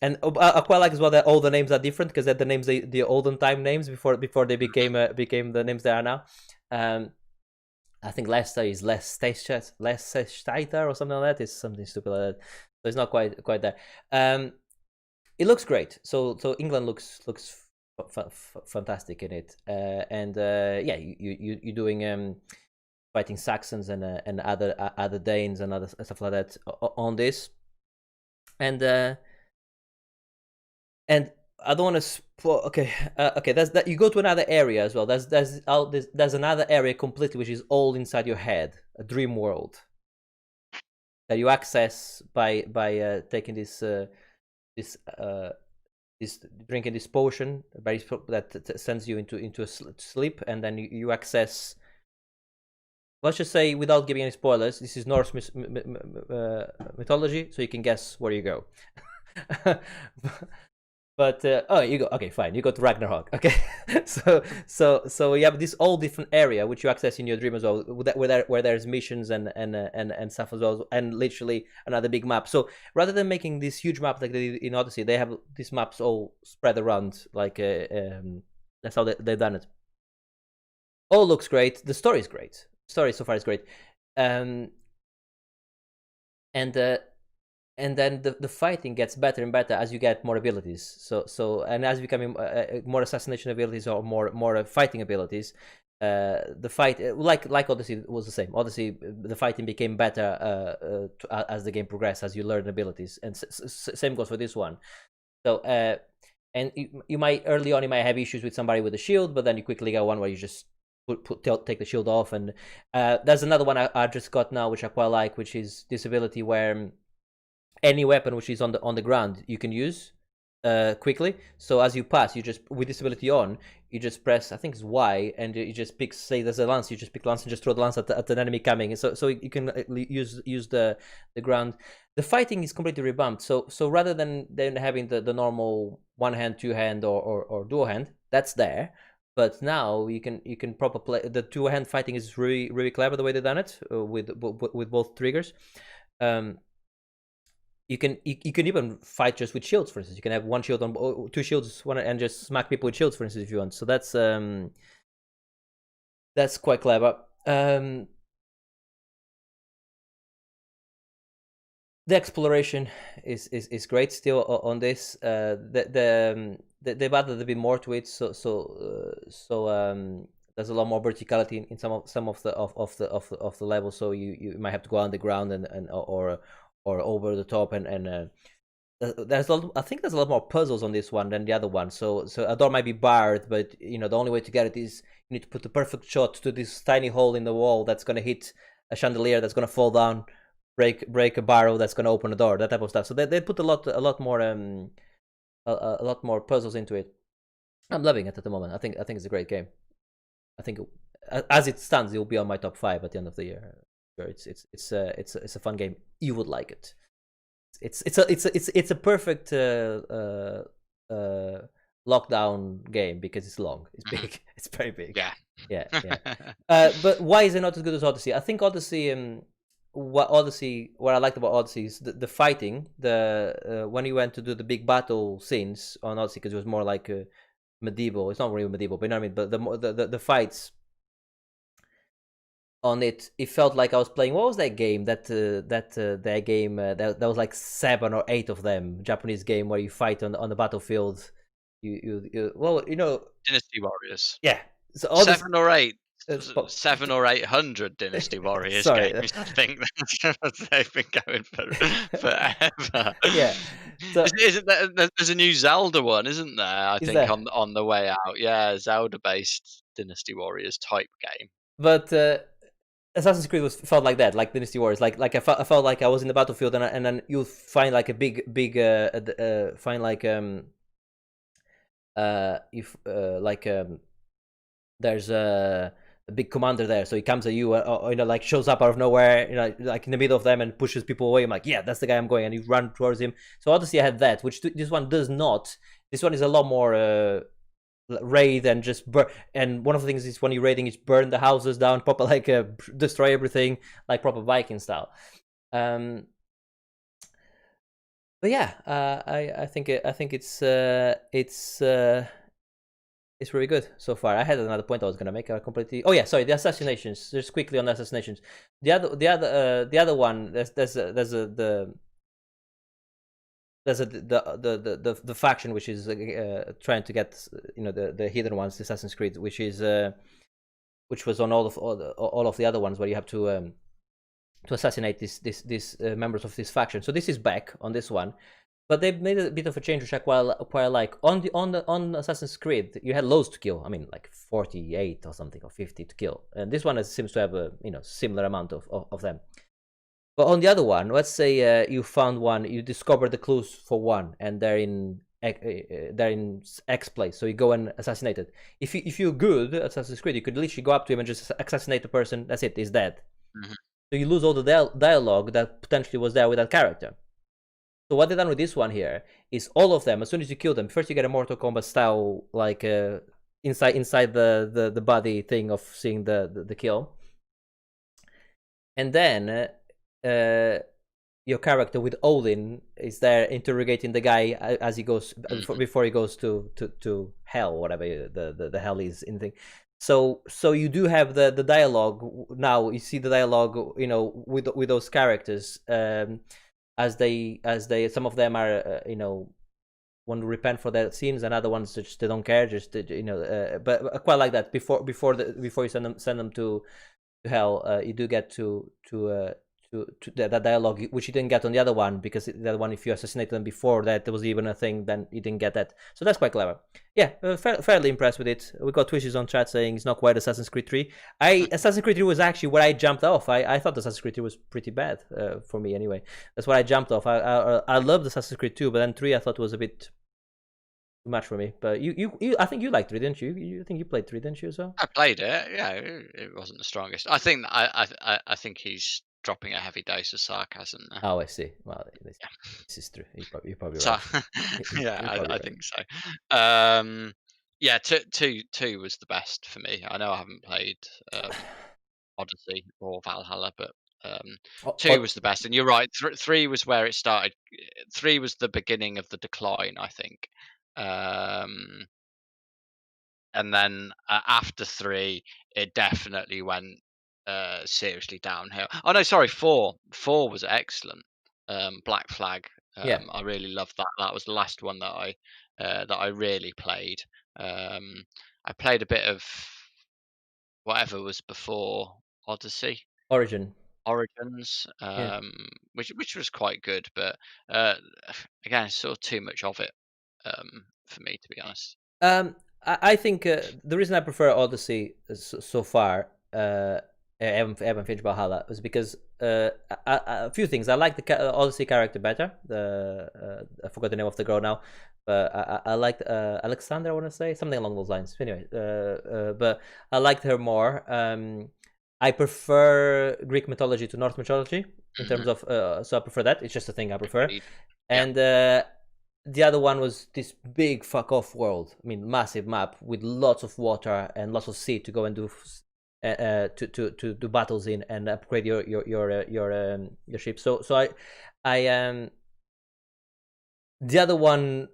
And I quite like as well that all the names are different, because they're the names, the olden time names before they became the names they are now. I think Leicester is Leicestershire or something like that. It's something stupid like that. So it's not quite there. It looks great. So England looks fantastic in it, and yeah, you're doing fighting Saxons and other Danes and other stuff like that on this, and I don't want to okay. That's that. You go to another area as well. There's another area completely, which is all inside your head, a dream world that you access by taking this drinking this potion that sends you into a sleep, and then you access. Let's just say, without giving any spoilers, this is Norse mythology, so you can guess where you go. But oh, you go. Okay, fine. You go to Ragnarok. Okay, so you have this all different area which you access in your dream as well, where there's missions and stuff as well, and literally another big map. So rather than making this huge map like they did in Odyssey, they have these maps all spread around. Like that's how they've done it. All looks great. The story is great. story so far is great. And and then the fighting gets better and better as you get more abilities. And as becoming more assassination abilities or more fighting abilities, the fight like Odyssey was the same. Odyssey, the fighting became better as the game progressed, as you learn abilities, and same goes for this one. So and you might early on you might have issues with somebody with a shield, but then you quickly get one where you just take the shield off. And there's another one I just got now, which I quite like, which is this ability where any weapon which is on the ground you can use quickly. So as you pass, you just, with this ability on, you just press, I think it's Y, and you just pick, say there's a lance, you just pick lance and just throw the lance at an enemy coming. So you can use the ground. The fighting is completely revamped. So rather than having the normal one hand, two hand, or dual hand, that's there. But now you can proper play. The two hand fighting is really clever the way they've done it with both triggers. You can even fight just with shields, for instance. You can have one shield on two shields, and just smack people with shields, for instance, if you want. So that's quite clever. The exploration is great still on this. They've added a bit more to it, so there's a lot more verticality in some of the levels. So you might have to go underground or over the top, and there's I think there's a lot more puzzles on this one than the other one. So a door might be barred, but the only way to get it is you need to put the perfect shot to this tiny hole in the wall that's going to hit a chandelier that's going to fall down, break a barrel that's going to open a door, that type of stuff. So they put a lot more puzzles into it. I'm loving it at the moment. I think it's a great game. I think as it stands, it will be on my top 5 at the end of the year. It's a fun game. You would like it. It's a perfect lockdown game because it's long, it's big, it's very big. Yeah. But why is it not as good as Odyssey? I think Odyssey, what I liked about Odyssey is the fighting. When you went to do the big battle scenes on Odyssey, because it was more like medieval. It's not really medieval, but you know what I mean. But the fights on it felt like I was playing, what was that game that game that was like 7 or 8 of them, Japanese game where you fight on the battlefield. Dynasty Warriors. Yeah, so 7 or 8. 7 or 800 Dynasty Warriors games. I think they've been going forever. Yeah. So, there's a new Zelda one, isn't there? I think on the way out. Yeah, Zelda-based Dynasty Warriors type game. But Assassin's Creed felt like that, like Dynasty Warriors. Like I felt like I was in the battlefield, and then you'll find like a big find like there's a big commander there, so he comes at you, or like shows up out of nowhere, like in the middle of them and pushes people away. I'm like, yeah, that's the guy I'm going, and you run towards him. So obviously I had that, which this one does not. This one is a lot more raid and just burn. And one of the things is when you're raiding, is burn the houses down, proper like destroy everything, like proper Viking style. But yeah, I think it's really good so far. I had another point I was gonna make. I completely. Oh yeah, sorry. The assassinations. Just quickly on the assassinations. The other one. There's the faction which is trying to get the hidden ones, the Assassin's Creed, which was on all of the other ones where you have to assassinate these members of this faction. So this is back on this one, but they've made a bit of a change which I quite like. On Assassin's Creed, you had loads to kill. I mean, like 48 or something, or 50 to kill, and this one seems to have a similar amount of them. But on the other one, let's say you found one, you discover the clues for one, and they're in X place, so you go and assassinate it. If you're good at Assassin's Creed, you could literally go up to him and just assassinate the person. That's it, he's dead. Mm-hmm. So you lose all the dialogue that potentially was there with that character. So what they've done with this one here is all of them, as soon as you kill them, first you get a Mortal Kombat style, like inside the body thing of seeing the kill, and then your character with Odin is there interrogating the guy as he goes before he goes to hell, whatever the hell is in the thing. so you do have the dialogue now. You see the dialogue, with those characters, as they some of them are, want to repent for their sins, and other ones just they don't care, just but I quite like that. Before you send them to hell, you do get to that dialogue, which you didn't get on the other one, because the other one, if you assassinated them before that there was even a thing, then you didn't get that. So that's quite clever. Yeah, fairly impressed with it. We got Twitches on chat saying it's not quite Assassin's Creed 3. Assassin's Creed 3 was actually where I jumped off. I thought Assassin's Creed 3 was pretty bad, for me anyway. That's where I jumped off. I loved Assassin's Creed 2, but then 3 I thought was a bit too much for me. But you I think you liked 3, didn't you? You think you played 3, didn't you, as well? I played it. Yeah, it wasn't the strongest. I think I think he's dropping a heavy dose of sarcasm there. Oh, I see. Well, this is true. You're probably So right. yeah, You're probably I right. think so. Yeah, two was the best for me. I know I haven't played Odyssey or Valhalla, but two Oh, was the best. And you're right, three was where it started. Three was the beginning of the decline, I think. Um, and then after three, it definitely went seriously downhill. Oh no, sorry, four. Four was excellent. Black Flag. yeah. I really loved that. That was the last one that I really played. Um, I played a bit of whatever was before Odyssey, Origin. Origins, Yeah. which was quite good, but uh, again, sort of too much of it for me, to be honest. I think the reason I prefer Odyssey so far, I haven't finished Valhalla, was because a few things. I like the Odyssey character better. I forgot the name of the girl now, but I liked Alexandra. I want to say something along those lines. Anyway, but I liked her more. I prefer Greek mythology to Norse mythology in Mhm. terms of, so I prefer that. It's just a thing I prefer. Agreed. Yeah, And the other one was this big fuck off world. I mean, massive map with lots of water and lots of sea to go and do to do battles in, and upgrade your ship. So I the other one,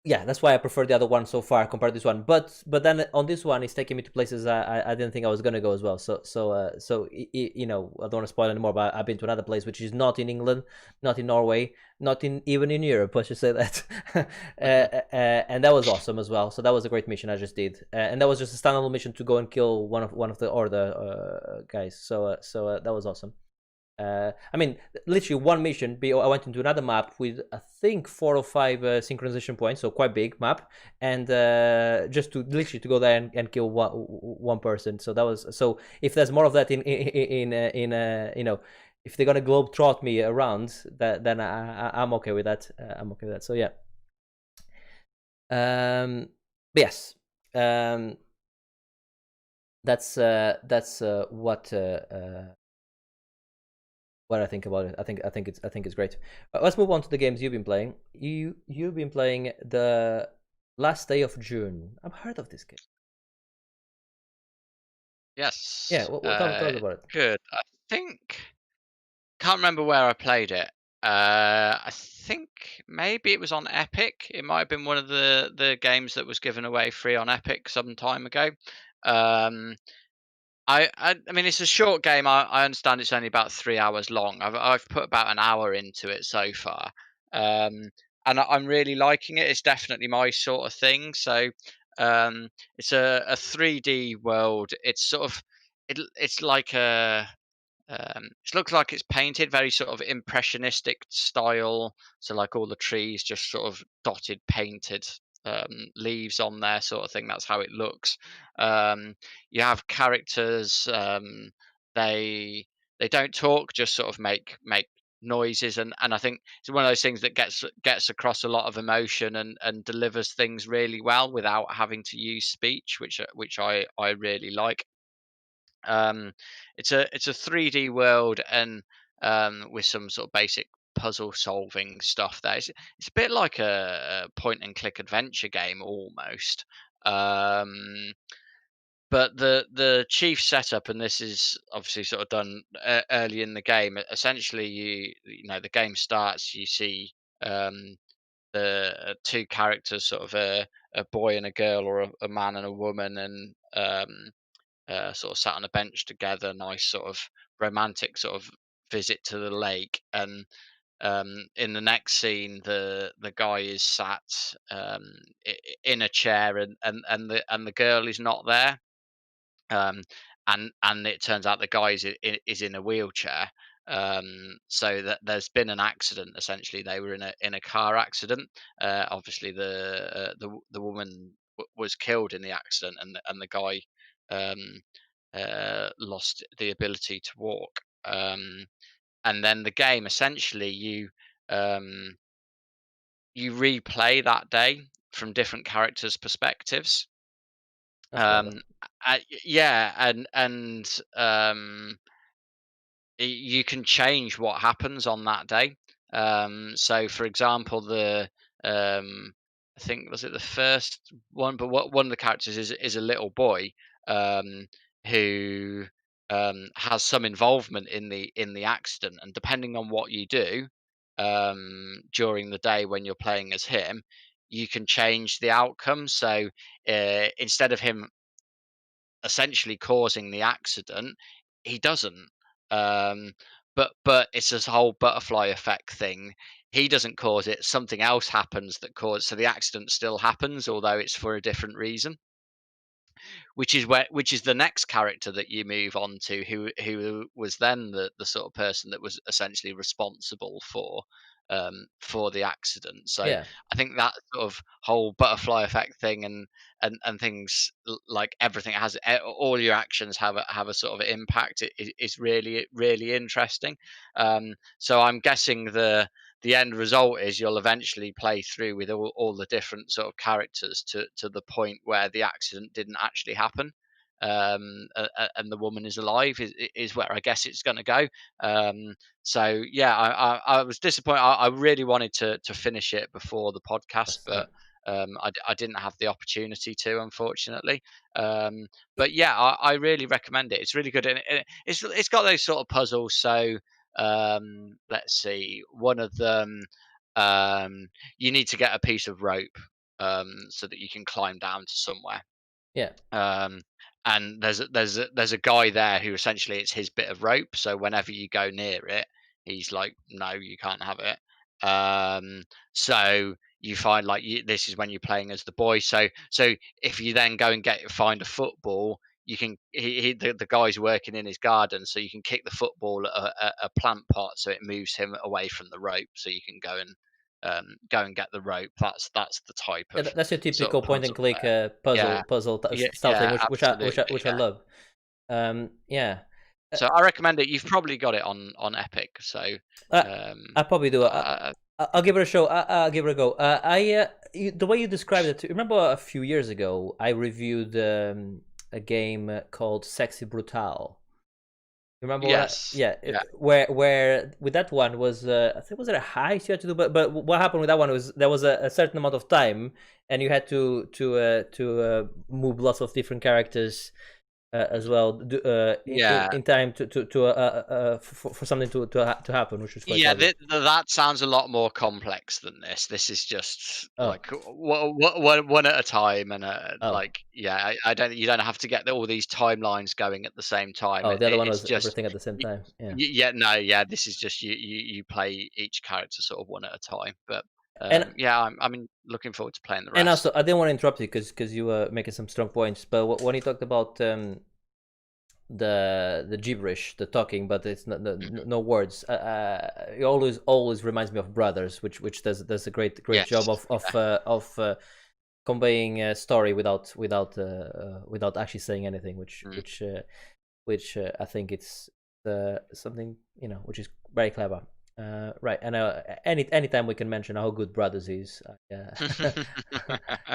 yeah, that's why I prefer the other one so far compared to this one. But then on this one, it's taking me to places I didn't think I was gonna go as well. I don't want to spoil anymore. But I've been to another place which is not in England, not in Norway, not in even in Europe. I should say that, and that was awesome as well. So that was a great mission I just did, and that was just a standalone mission to go and kill one of the Order guys. So that was awesome. I mean, literally one mission. I went into another map with I think 4 or 5 synchronization points, so quite big map, and just to literally to go there and kill one person. So that was so. If there's more of that if they're gonna globe trot me around, then I'm okay with that. I'm okay with that. So yeah. But yes. That's what I think about it. I think it's great. Let's move on to the games you've been playing. You've been playing the Last Day of June. I've heard of this game. Yeah, yes. tell us about it. Good. I think can't remember where I played it. I think maybe it was on Epic. It might have been one of the games that was given away free on Epic some time ago. Um, I mean, it's a short game. I understand it's only about 3 hours long. I've put about an hour into it so far, um, and I'm really liking it. It's definitely my sort of thing. So it's a 3D world. It's sort of it's like it looks like it's painted very sort of impressionistic style. So like all the trees just sort of dotted, painted leaves on there, sort of thing. That's how it looks. Um, you have characters. They they don't talk, just sort of make noises, and I think it's one of those things that gets across a lot of emotion and delivers things really well without having to use speech, which I really like. Um, it's a 3D world and with some sort of basic puzzle solving stuff there. It's a bit like a point and click adventure game almost. Um, but the chief setup, and this is obviously sort of done early in the game. Essentially, you know the game starts. You see. Um, the two characters, sort of a boy and a girl, or a man and a woman, and sort of sat on a bench together, nice sort of romantic sort of visit to the lake. And in the next scene, the guy is sat in a chair, and the girl is not there. um, and it turns out the guy is in a wheelchair. So that there's been an accident. Essentially, they were in a car accident. Obviously, the woman was killed in the accident, and the guy um, lost the ability to walk. And then the game, essentially, um, you replay that day from different characters' perspectives. That's clever. um yeah, and you can change what happens on that day. So for example, the I think, was it the first one, but what one of the characters is a little boy, um who has some involvement in the accident. And depending on what you do during the day when you're playing as him, you can change the outcome. So instead of him essentially causing the accident, he doesn't. Um, but it's this whole butterfly effect thing. He doesn't cause it. Something else happens that cause, so the accident still happens, although it's for a different reason. Which is the next character that you move on to, who was then the sort of person that was essentially responsible for the accident. So Yeah, I think that sort of whole butterfly effect thing, and things like everything has, all your actions have a sort of impact, is really really interesting. So I'm guessing the end result is you'll eventually play through with all the different sort of characters to the point where the accident didn't actually happen. And the woman is alive, is where I guess it's going to go. So yeah, I was disappointed. I really wanted to finish it before the podcast, that's but it. I didn't have the opportunity to, unfortunately. But yeah, I really recommend it. It's really good, and it's got those sort of puzzles. So let's see, one of them, um, you need to get a piece of rope so that you can climb down to somewhere. Yeah, um, and there's a guy there who, essentially, it's his bit of rope. So whenever you go near it, he's like, "No, you can't have it." So you find, like, this is when you're playing as the boy. So if you then go and find a football, you can the guy's working in his garden, so you can kick the football at a plant pot, so it moves him away from the rope, so you can go and get the rope. That's the type yeah. of That's your sort of typical point and puzzle click there. Yeah, yeah, style thing, yeah, which absolutely, I yeah. love. Yeah. Uh, So I recommend it. You've probably got it on Epic, so I, um, I probably do. uh, I'll give it a show. I'll give it a go. The way you described it, remember a few years ago, I reviewed a game called Sexy Brutal. Remember what? yes, Yeah, yeah, where with that one was I think, was it a heist you had to do? But what happened with that one was there was a certain amount of time, and you had to move lots of different characters as well yeah. in time for something to happen, which was quite Yeah, clever. that sounds a lot more complex than this. This is just Oh, like one at a time, and oh, like, yeah, I don't. You don't have to get all these timelines going at the same time. oh! The other one It's was just, everything at the same time. Yeah, yeah, no, yeah. This is just you play each character sort of one at a time. But and yeah, I'm looking forward to playing the and also rest. I didn't want to interrupt you because you were making some strong points. But when you talked about the gibberish, the talking, but it's not Mhm. no words. It always reminds me of Brothers, which does a great job Yes. of conveying a story without actually saying anything, Mm. which I think it's something which is very clever. Right, and anytime we can mention how good Brothers is,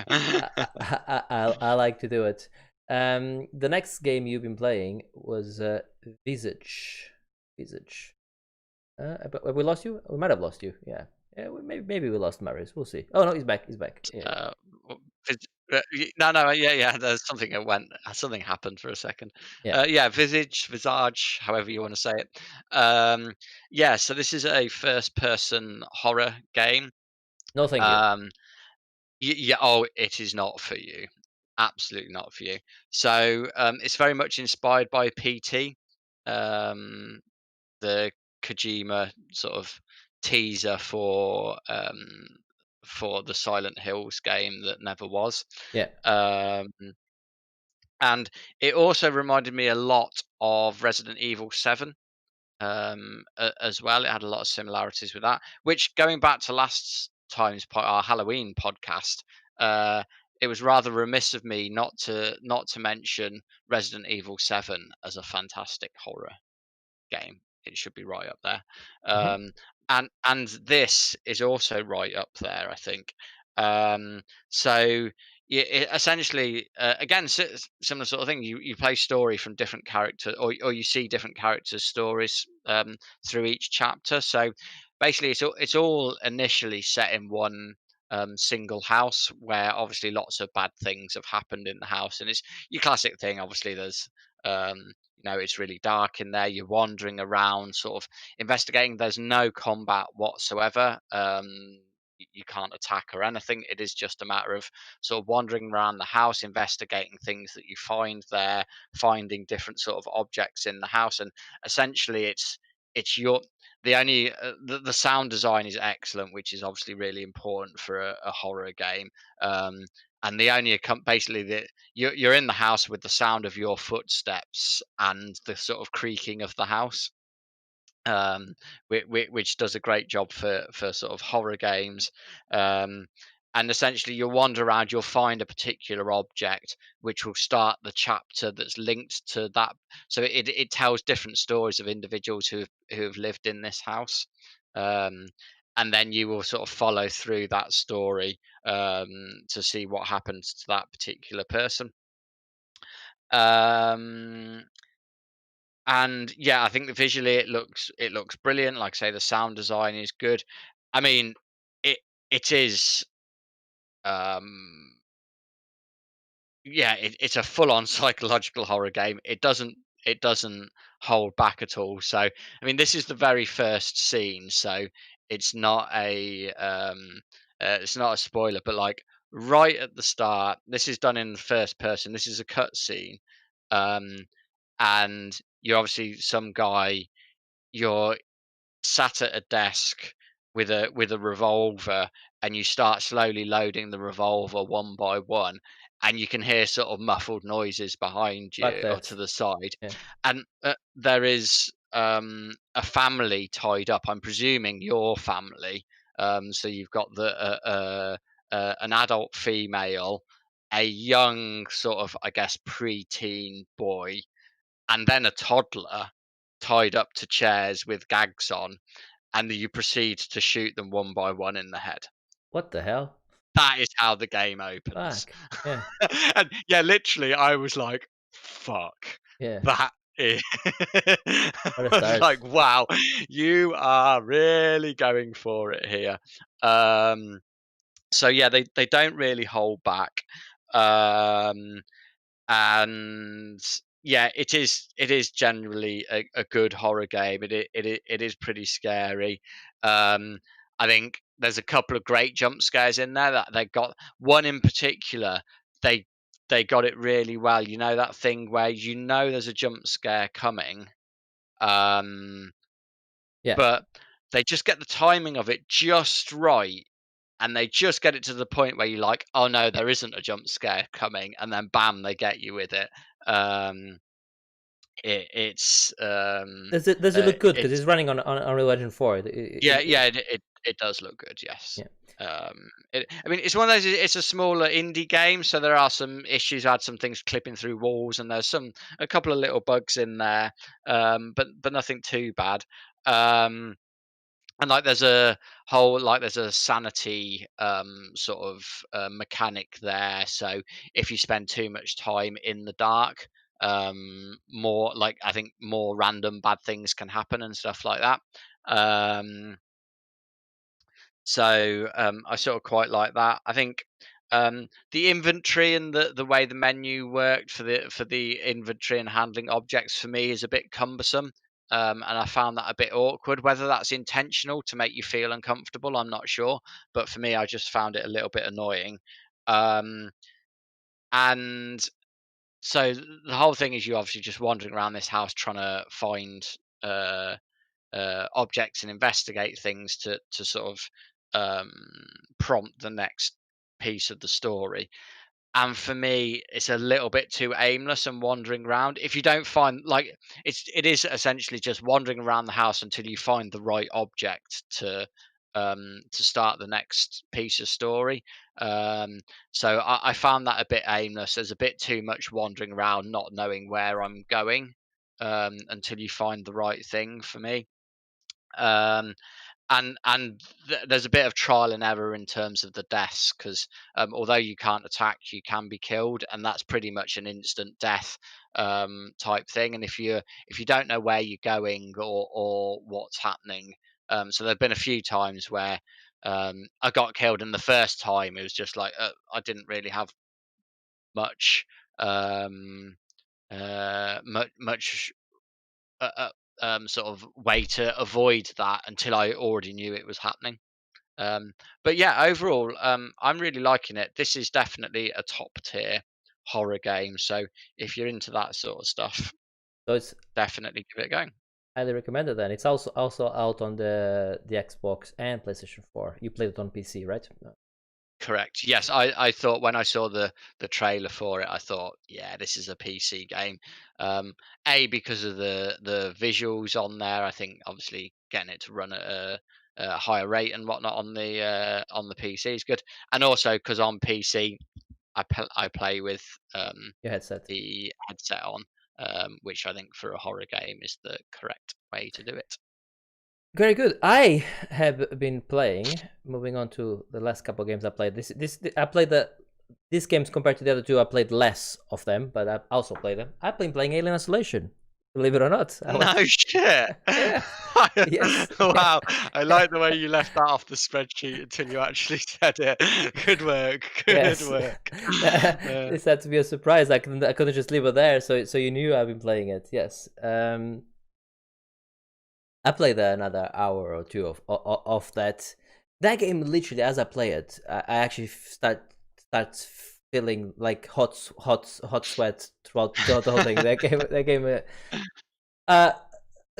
I like to do it. The next game you've been playing was Visage. Visage. But have we lost you? We might have lost you. Yeah. Yeah. Maybe we lost Marius. We'll see. Oh no, he's back. He's back. Yeah. Uh, no, no, yeah, yeah. There's something that went. Something happened for a second. Yeah. Yeah, Visage, however you want to say it. Yeah, so this is a first-person horror game. No, thank you. Um, yeah, oh, it is not for you. Absolutely not for you. So it's very much inspired by PT, um, the Kojima sort of teaser for the Silent Hills game that never was. Yeah. Um, and it also reminded me a lot of Resident Evil 7 as well. It had a lot of similarities with that. Which, going back to last time's our Halloween podcast, uh, it was rather remiss of me not to mention Resident Evil 7 as a fantastic horror game. It should be right up there. Mhm. And this is also right up there, I think. Um, so yeah, essentially, again, similar sort of thing. You play story from different characters, or you see different characters' stories through each chapter. So basically, it's all initially set in one single house where obviously lots of bad things have happened in the house, and it's your classic thing. Obviously, there's it's really dark in there. You're wandering around, sort of investigating. There's no combat whatsoever. You can't attack or anything. It is just a matter of sort of wandering around the house, investigating things that you find there, finding different sort of objects in the house, and essentially, it's your the only the sound design is excellent, which is obviously really important for a horror game. Um, and the only basically the you're in the house with the sound of your footsteps and the sort of creaking of the house, which does a great job for sort of horror games. Um, and essentially, you'll wander around, you'll find a particular object, which will start the chapter that's linked to that. So it tells different stories of individuals who have lived in this house. Um, and then you will sort of follow through that story to see what happens to that particular person. Um, and yeah, I think that visually it looks brilliant. Like I say, the sound design is good. I mean, it it is um yeah, it's a full on psychological horror game. It doesn't hold back at all. So I mean, this is the very first scene, so it's not a spoiler, but like right at the start, this is done in the first person. This is a cut scene, um, and you're obviously some guy. You're sat at a desk with a revolver, and you start slowly loading the revolver one by one, and you can hear sort of muffled noises behind Like you or to that. the side, Yeah. and there is a family tied up. I'm presuming your family. So you've got an adult female, a young sort of, I guess, pre-teen boy, and then a toddler tied up to chairs with gags on, and you proceed to shoot them one by one in the head. What the hell? That is how the game opens. Fuck. Yeah. And yeah, literally, I was like, "Fuck, Yeah. that is." What a I was start. like, "Wow, you are really going for it here." Um, so yeah, they don't really hold back. Um, and yeah, it is generally a good horror game. It is pretty scary. I think there's a couple of great jump scares in there that they got. One in particular, they they got it really well. You know that thing where there's a jump scare coming, um, Yeah. but they just get the timing of it just right, and they just get it to the point where you're like, "Oh no, there isn't a jump scare coming," and then bam, they get you with it. Um, Does it look good? Because it's it's running on Unreal Engine 4. yeah, yeah, it does look good, yes. Yeah. I mean, it's one of those. It's a smaller indie game, so there are some issues. I had some things clipping through walls, and there's a couple of little bugs in there, but nothing too bad. Um, and like there's a sanity sort of mechanic there, so if you spend too much time in the dark, more like I think more random bad things can happen and stuff like that. Um so I sort of quite like that. I think the inventory and the way the menu worked for the inventory and handling objects for me is a bit cumbersome. and I found that a bit awkward. Whether that's intentional to make you feel uncomfortable, I'm not sure. But for me, I just found it a little bit annoying. Um, and so the whole thing is you obviously just wandering around this house trying to find uh, objects and investigate things to sort of um, prompt the next piece of the story. And for me, it's a little bit too aimless and wandering around. If you don't find, like, it is essentially just wandering around the house until you find the right object to start the next piece of story. So I found that a bit aimless. There's a bit too much wandering around, not knowing where I'm going, until you find the right thing for me. Um, and there's a bit of trial and error in terms of the deaths, because although you can't attack, you can be killed, and that's pretty much an instant death type thing. And if you don't know where you're going or what's happening, so there've been a few times where I got killed, and the first time it was just like I didn't really have much um, much sort of way to avoid that until I already knew it was happening. But yeah, overall, I'm really liking it. This is definitely a top tier horror game. So if you're into that sort of stuff, So it's definitely give it a go. highly recommended. Then it's also out on the Xbox and PlayStation 4. You played it on PC, right? Correct. Yes, I thought when I saw the trailer for it, I thought, yeah, this is a PC game. Because of the visuals on there. I think obviously getting it to run at a higher rate and whatnot on the PC is good, and also because on PC I play with Your headset. the headset on, which I think for a horror game is the correct way to do it. Very good. I have been playing. Moving on to the last couple of games I played. I played these games compared to the other two. I played less of them, but I also played them. I've been playing Alien Isolation. Believe it or not. No shit. Yeah. Yes. Wow. I like the way you left that off the spreadsheet until you actually said it. Good work. Good Yes. work. This had to be a surprise. I couldn't just leave it there. So you knew I've been playing it. Yes. I played another hour or two of that. That game, literally, as I play it, I actually start feeling like hot sweat throughout the whole thing. That game.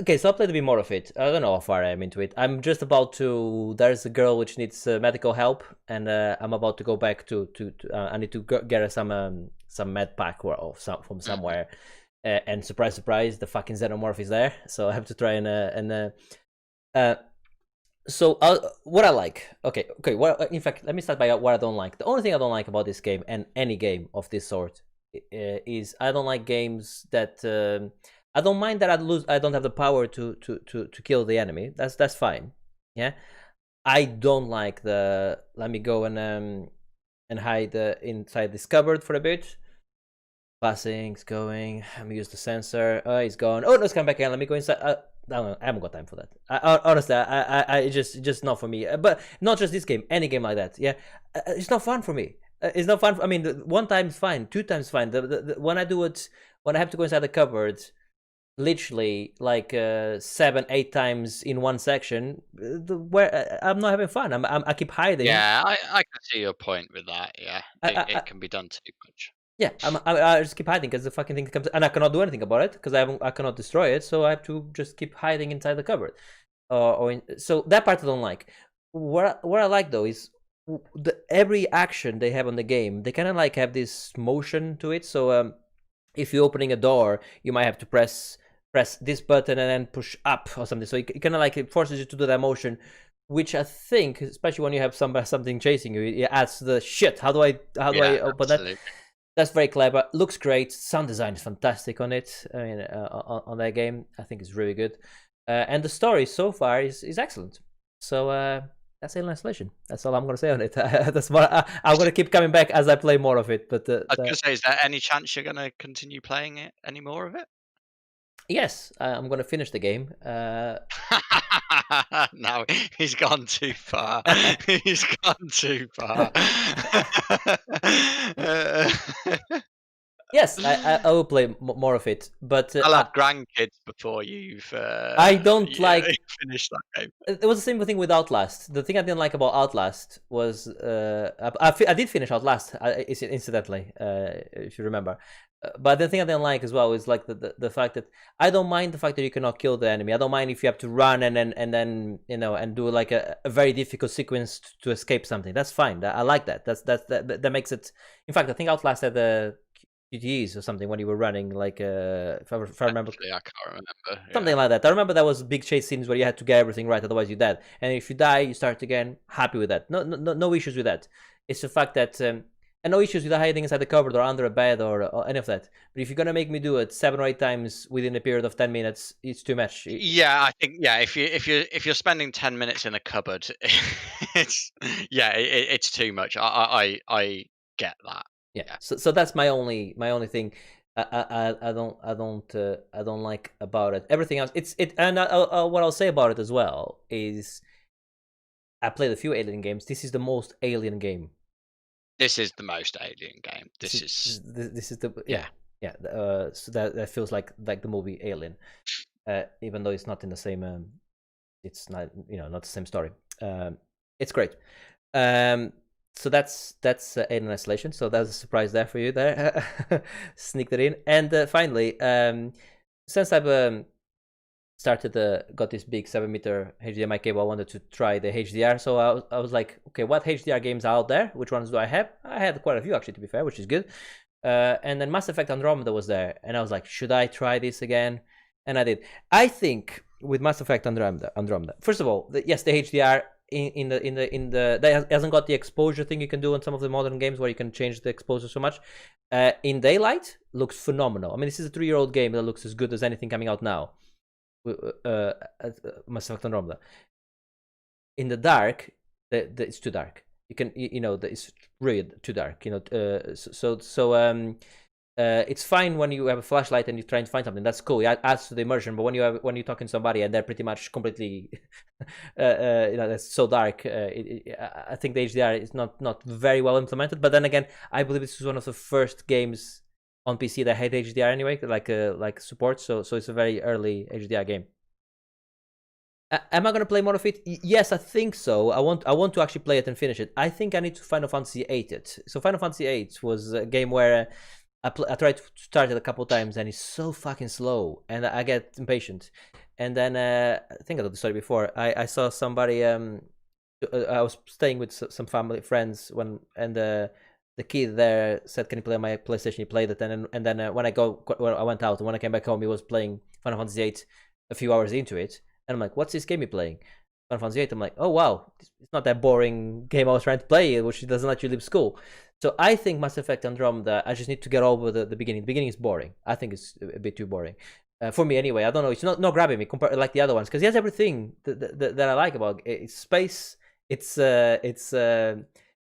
Okay, so I played a bit more of it. I don't know how far I am into it. I'm just about to. There's a girl which needs medical help, and I'm about to go back to. I need to get her some med pack or some from somewhere. And surprise, surprise, the fucking xenomorph is there. So I have to try so what I like. Okay. What in fact, let me start by what I don't like. The only thing I don't like about this game and any game of this sort is I don't like games that I don't mind that I don't have the power to kill the enemy. That's fine. Yeah. I don't like the let me go and hide inside this cupboard for a bit. Passing, it's going. I'm use the sensor. He's gone. Oh no, it's coming back again. Let me go inside. No, I haven't got time for that. Honestly, I just not for me. But not just this game, any game like that. Yeah, it's not fun for me. It's not fun. I mean, one time is fine, two times fine. When I do it, when I have to go inside the cupboard, literally like 7, 8 times in one section, where I'm not having fun. I keep hiding. Yeah, I can see your point with that. Yeah, it can be done too much. Yeah, I just keep hiding because the fucking thing comes, and I cannot do anything about it because I cannot destroy it. So I have to just keep hiding inside the cupboard. So that part I don't like. What I like though is every action they have on the game. They kind of like have this motion to it. So if you're opening a door, you might have to press this button and then push up or something. So it kind of like it forces you to do that motion, which I think, especially when you have something chasing you, it adds to the shit. How do I open that? That's very clever. Looks great. Sound design is fantastic on it. I mean, on that game, I think it's really good. And the story so far is excellent. So that's Alien Isolation. That's all I'm gonna say on it. That's what I'm gonna keep coming back as I play more of it. But I was gonna say, is there any chance you're gonna continue playing it any more of it? Yes, I'm gonna finish the game. No, he's gone too far. He's gone too far. Yes, I will play more of it, but I'll have grandkids before you've I don't like. finished that game. It was the same thing with Outlast. The thing I didn't like about Outlast was I did finish Outlast, incidentally, if you remember. But the thing I didn't like as well is like the fact that I don't mind the fact that you cannot kill the enemy. I don't mind if you have to run and then and do like a very difficult sequence to escape something. That's fine. I like that. That makes it. In fact, I think Outlast had the QTEs or something when you were running, like if I remember. Actually, I can't remember. Something like that. I remember there was big chase scenes where you had to get everything right, otherwise you dead. And if you die, you start again. Happy with that. No issues with that. It's the fact that and no issues with hiding inside the cupboard or under a bed or any of that. But if you're gonna make me do it 7 or 8 times within a period of 10 minutes, it's too much. Yeah, I think if you're spending 10 minutes in a cupboard, it's too much. I get that. Yeah. So that's my only thing. I don't like about it. Everything else, and what I'll say about it as well is, I played a few Alien games. This is the most Alien game. This is the most Alien game. This is the yeah. So that feels like the movie Alien, even though it's not in the same. It's not not the same story. It's great. So that's Alien Isolation. So that's a surprise there for you there. Sneak that in. And finally, since I've got this big 7-meter HDMI cable, I wanted to try the HDR. So I was like, okay, what HDR games are out there? Which ones do I have? I had quite a few actually, to be fair, which is good. And then Mass Effect Andromeda was there, and I was like, should I try this again? And I did. I think with Mass Effect Andromeda, first of all, yes, the HDR in the that hasn't got the exposure thing you can do on some of the modern games where you can change the exposure so much. In daylight, looks phenomenal. I mean, this is a 3-year-old game that looks as good as anything coming out now. Mass Effect Andromeda. In the dark, it's too dark. You can it's really too dark. It's fine when you have a flashlight and you're trying to find something. That's cool. It adds to the immersion. But when you're talking to somebody and they're pretty much completely, that's so dark. I think the HDR is not very well implemented. But then again, I believe this is one of the first games on PC that had HDR anyway, like support. So it's a very early HDR game. Am I gonna play more of it? Yes, I think so. I want to actually play it and finish it. I think I need to Final Fantasy VIII it. So Final Fantasy VIII was a game where I tried to start it a couple times and it's so fucking slow and I get impatient. And then I think I told the story before. I saw somebody. I was staying with some family friends and the kid there said, "Can you play on my PlayStation?" He played it, and then when I went out and when I came back home, he was playing Final Fantasy VIII a few hours into it, and I'm like, "What's this game you're playing?" Final Fantasy VIII. I'm like, "Oh wow, it's not that boring game I was trying to play, which doesn't let you leave school." So I think Mass Effect Andromeda, I just need to get over the beginning. The beginning is boring. I think it's a bit too boring. For me anyway. I don't know. It's not grabbing me compared like the other ones because he has everything that I like about it. It's space. It's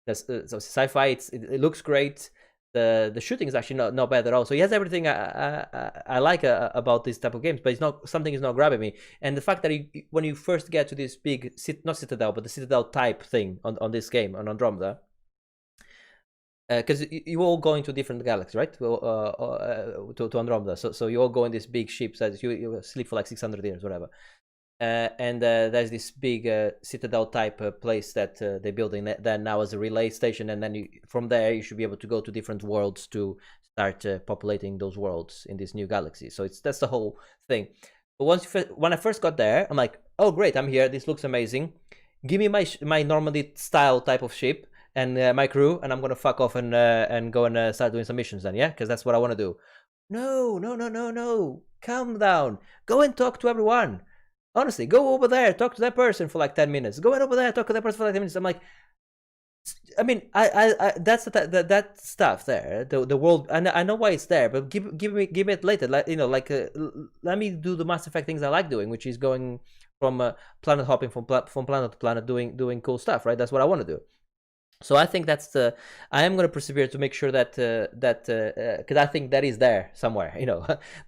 sci-fi. It looks great. The shooting is actually not bad at all. So he has everything I like about this type of games, but something is not grabbing me. And the fact that when you first get to this big not Citadel, but the Citadel type thing on this game on Andromeda. Because you all go into different galaxies, right? To Andromeda. So you all go in these big ships that you sleep for like 600 years, whatever. And there's this big Citadel type place that they're building that now as a relay station, and then from there you should be able to go to different worlds to start populating those worlds in this new galaxy. So that's the whole thing. But when I first got there, I'm like, oh great, I'm here. This looks amazing. Give me my Normandy style type of ship and my crew, and I'm gonna fuck off and go and start doing some missions then, yeah, because that's what I want to do. No, calm down. Go and talk to everyone. Honestly, go over there, talk to that person for like 10 minutes. Go over there, talk to that person for like 10 minutes. I'm like, I mean, I that's that stuff there. The world, I know why it's there, but give me it later. Like let me do the Mass Effect things I like doing, which is going from planet hopping from planet to planet, doing cool stuff. Right, that's what I want to do. So I think I am going to persevere to make sure that because I think that is there somewhere.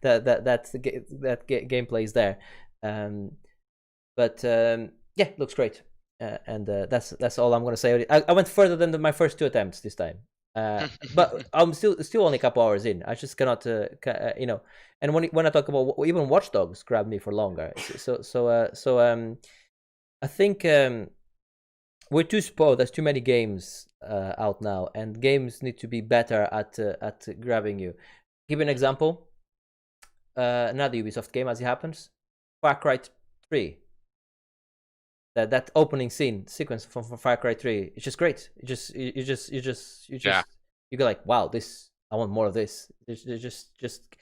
that gameplay is there. But yeah, looks great, and that's all I'm going to say. I went further than my first 2 attempts this time. But I'm still only a couple hours in. I just cannot, you know. And when I talk about even Watch Dogs, grabbed me for longer. I think we're too spoiled. There's too many games out now, and games need to be better at grabbing you. Give you an example. Another Ubisoft game, as it happens, Far Cry 3. That opening sequence from Far Cry 3, it's just great. You go like, wow, this, I want more of this. Just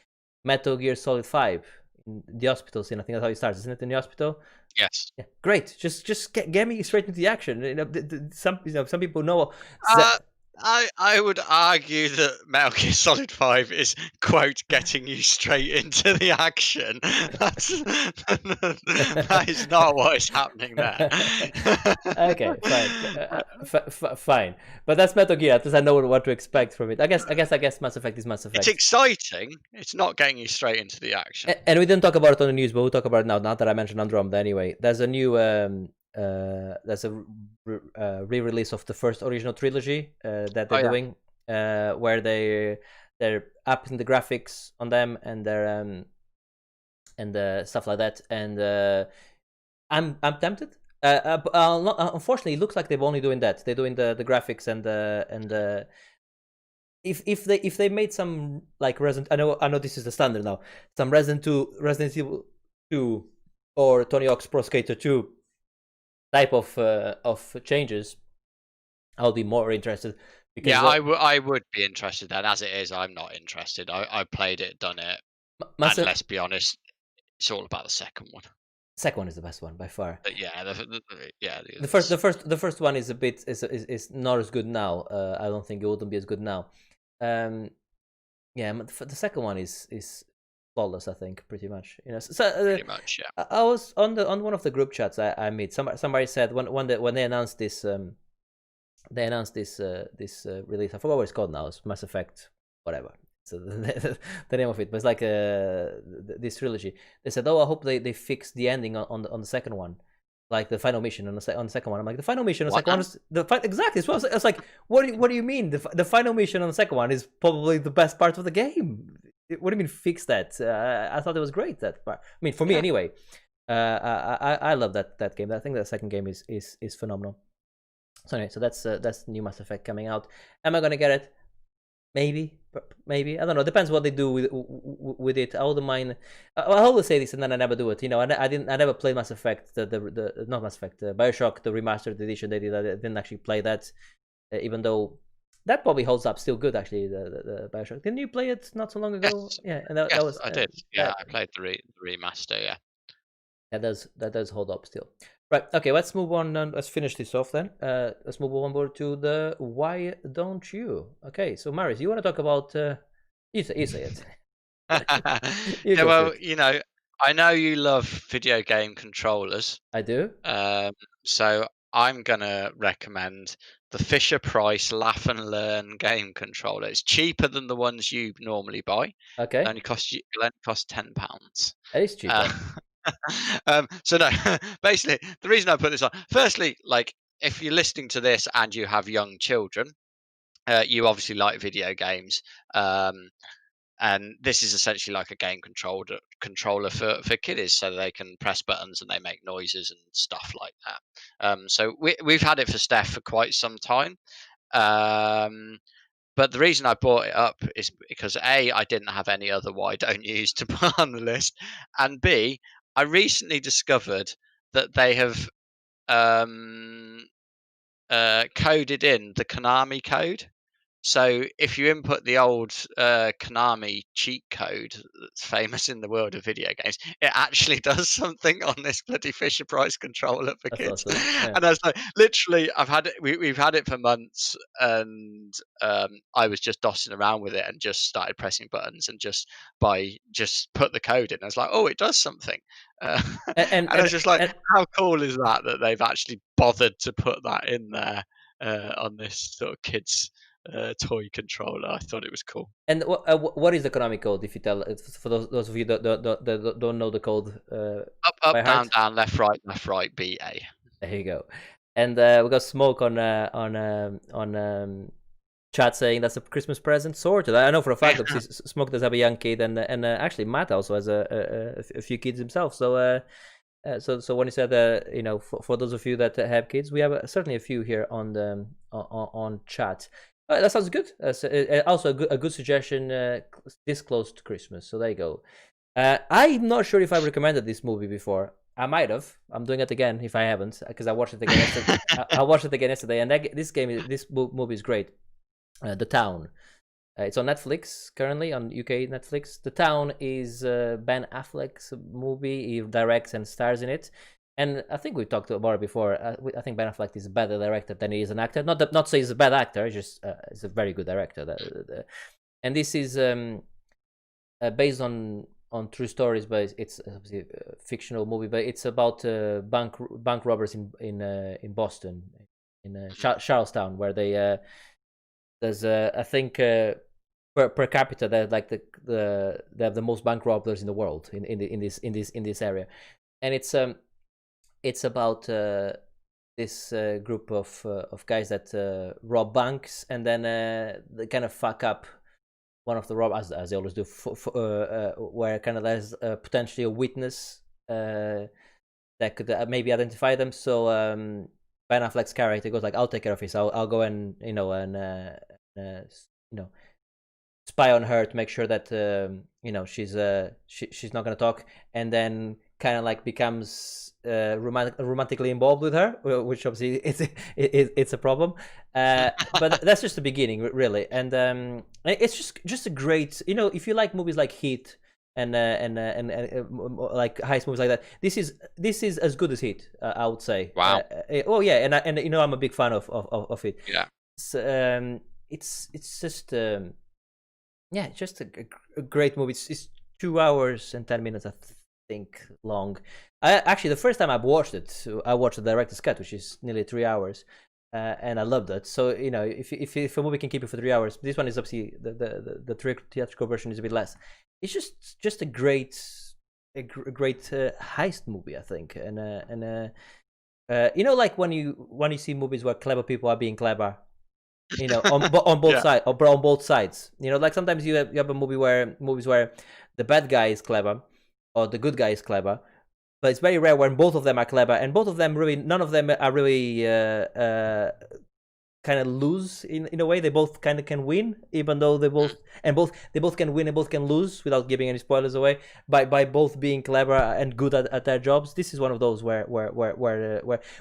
Metal Gear Solid 5, in the hospital scene. I think that's how it starts, isn't it? In the hospital. Yes. Yeah, great. Just get me straight into the action. Some people know. I would argue that Metal Gear Solid 5 is, quote, getting you straight into the action. That is not what is happening there. Okay, fine. Fine. But that's Metal Gear. At least I know what to expect from it. I guess Mass Effect is Mass Effect. It's exciting. It's not getting you straight into the action. And we didn't talk about it on the news, but we'll talk about it now. Not that I mentioned Andromeda anyway. There's a new there's a re-release of the first original trilogy that they're doing, where they're upping the graphics on them and they're and stuff like that. And I'm tempted. Unfortunately, it looks like they're only doing that. They're doing the graphics and the if they made some like Resident, I know this is the standard now, some Resident Evil 2 or Tony Hawk's Pro Skater 2 type of changes, I'll be more interested. Because I would be interested then. As it is, I'm not interested. I played it, done it, and let's be honest, it's all about the second one. Second one is the best one by far. But yeah, the first one is a bit is not as good now. I don't think it wouldn't be as good now. Yeah, the second one is flawless, I think, pretty much. You know, pretty much, yeah. I was on one of the group chats I made. Somebody said when they announced this release. I forgot what it's called now. It's Mass Effect, whatever. So the name of it, but it's like this trilogy. They said, "Oh, I hope they fix the ending on the second one, like the final mission on the second one." I'm like, the final mission on the second one is exactly. So I was like, what do you mean? The final mission on the second one is probably the best part of the game. What do you mean fix that? I thought it was great, that part. I mean, for me anyway. I love that game. I think the second game is phenomenal. So anyway, so that's new Mass Effect coming out. Am I gonna get it? Maybe. I don't know. Depends what they do with it. I wouldn't mind. I always say this and then I never do it. You know, I never played Mass Effect. The not Mass Effect. BioShock, the remastered edition they did. I didn't actually play that, even though that probably holds up still good. Actually, the BioShock. Didn't you play it not so long ago? Yes. Yeah, and that was. I did. Yeah, I played the remaster. Yeah. That does hold up still. Right. Okay. Let's move on. Let's finish this off then. Let's move on board to the why don't you? Okay. So Marius, you want to talk about? You say it. Yeah. Well, you know, I know you love video game controllers. I do. So I'm gonna recommend the Fisher Price Laugh and Learn game controller. It's cheaper than the ones you normally buy. Okay. It only costs £10. That is cheaper. So no, basically the reason I put this on, firstly, like if you're listening to this and you have young children, you obviously like video games, and this is essentially like a game controller for kiddies, so they can press buttons and they make noises and stuff like that. So we've had it for Steph for quite some time. But the reason I brought it up is because A, I didn't have any other why don't use to put on the list, and B, I recently discovered that they have coded in the Konami code. So if you input the old Konami cheat code that's famous in the world of video games, it actually does something on this bloody Fisher Price controller for kids. Awesome. Yeah. And I was like, literally, we've had it for months, and I was just dossing around with it and just started pressing buttons and just put the code in. I was like, oh, it does something. And I was just like, how cool is that they've actually bothered to put that in there on this sort of kids toy controller. I thought it was cool. And what is the Konami code? If you tell, for those of you that don't know the code, up, down, down, left, right, BA. There you go. And we got Smoke on chat saying that's a Christmas present sorted. I know for a fact that Smoke does have a young kid, and actually Matt also has a few kids himself. So so when you said for those of you that have kids, we have certainly a few here on the on chat. That sounds good. Also a good suggestion this close to Christmas. So there you go. I'm not sure if I recommended this movie before. I might have. I'm doing it again if I haven't, because I watched it again yesterday. I watched it again yesterday, and this movie is great. The Town. It's on Netflix currently, on UK Netflix. The Town is Ben Affleck's movie. He directs and stars in it. And I think we talked about it before. I think Ben Affleck is a better director than he is an actor. Not to say he's a bad actor, just he's a very good director. And this is based on true stories, but it's obviously a fictional movie. But it's about bank robbers in Boston, in Charlestown, where they there's I think per capita they're like they have the most bank robbers in the world in this area, and it's about this group of guys that rob banks, and then they kind of fuck up one of the robbers, as they always do, where kind of there's potentially a witness that could maybe identify them. So Ben Affleck's character goes like, "I'll take care of this. I'll go and spy on her to make sure that she's not gonna talk," and then kind of like becomes romantically involved with her, which obviously it's a problem. But that's just the beginning, really, and it's just a great, if you like movies like Heat and like heist movies like that, this is as good as Heat, I would say. Wow. Oh yeah, and I'm a big fan of it. Yeah. It's just it's just a great movie. It's 2 hours and 10 minutes, I think, long. Actually, the first time I watched it, I watched the director's cut, which is nearly 3 hours, and I loved it. So if a movie can keep it for 3 hours, this one is obviously the theatrical version is a bit less. It's just a great heist movie, I think, and like when you see movies where clever people are being clever, on both sides, or on both sides. Like sometimes you have a movies where the bad guy is clever or the good guy is clever, but it's very rare when both of them are clever, and both of them really, none of them are really kind of lose in a way. They both kind of can win, even though they both can win and both can lose, without giving any spoilers away, by both being clever and good at their jobs. This is one of those where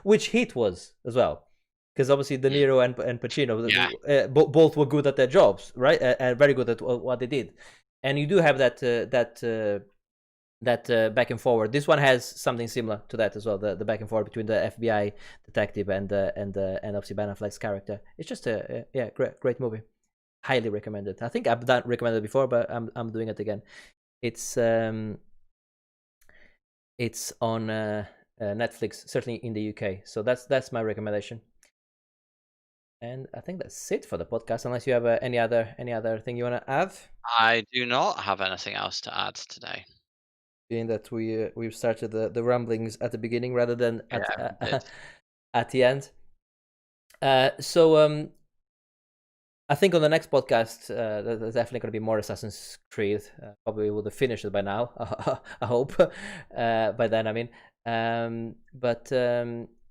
which Heat was as well, because obviously De Niro and Pacino, both were good at their jobs, right? And very good at what they did. And you do have that back and forward. This one has something similar to that as well. The back and forth between the FBI detective and obviously Ben Affleck's character. It's just a great movie. Highly recommended. I think I've recommended it before, but I'm doing it again. It's on Netflix, certainly in the UK. So that's my recommendation. And I think that's it for the podcast, unless you have any other thing you want to add. I do not have anything else to add today. Being that we've started the ramblings at the beginning rather than at the end. So I think on the next podcast there's definitely going to be more Assassin's Creed. Probably would have finished it by now. I hope by then. I mean, but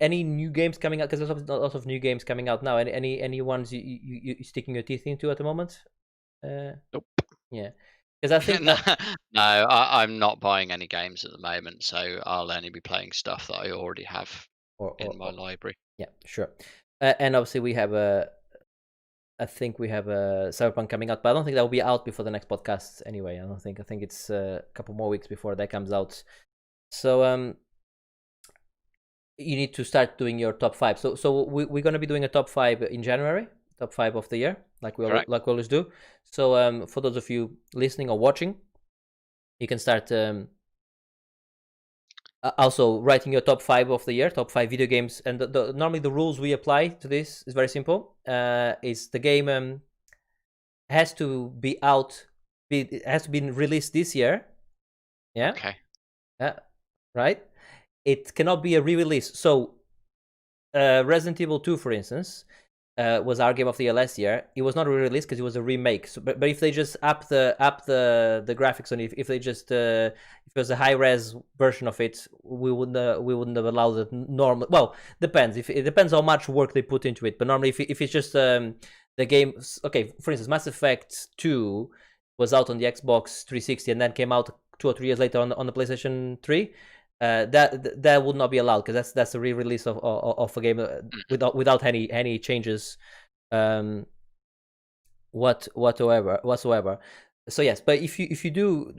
any new games coming out? Because there's lots of new games coming out now. Any ones you sticking your teeth into at the moment? Nope. Yeah. Because I think no, I'm not buying any games at the moment, so I'll only be playing stuff that I already have in my library. Yeah, sure. And obviously we have I think we have a Cyberpunk coming out, but I don't think that will be out before the next podcast anyway. I think it's a couple more weeks before that comes out. So you need to start doing your top 5. So we're going to be doing a top 5 in January, top 5 of the year, like we always do. So for those of you listening or watching, you can start also writing your top 5 of the year, top 5 video games. And normally the rules we apply to this is very simple. Is the game has to be out, it has to be released this year. Yeah. Okay. Yeah. Right. It cannot be a re-release. So Resident Evil 2, for instance, was our game of the year last year. It was not re-released because it was a remake. So, but if they just up the graphics on it, if they just if it was a high res version of it, we wouldn't have allowed it normal. Well, depends. If it depends how much work they put into it. But normally, if it's just the game, okay. For instance, Mass Effect 2 was out on the Xbox 360 and then came out 2 or 3 years later on the PlayStation 3. That would not be allowed because that's a re-release of a game without any changes whatsoever. So yes, but if you do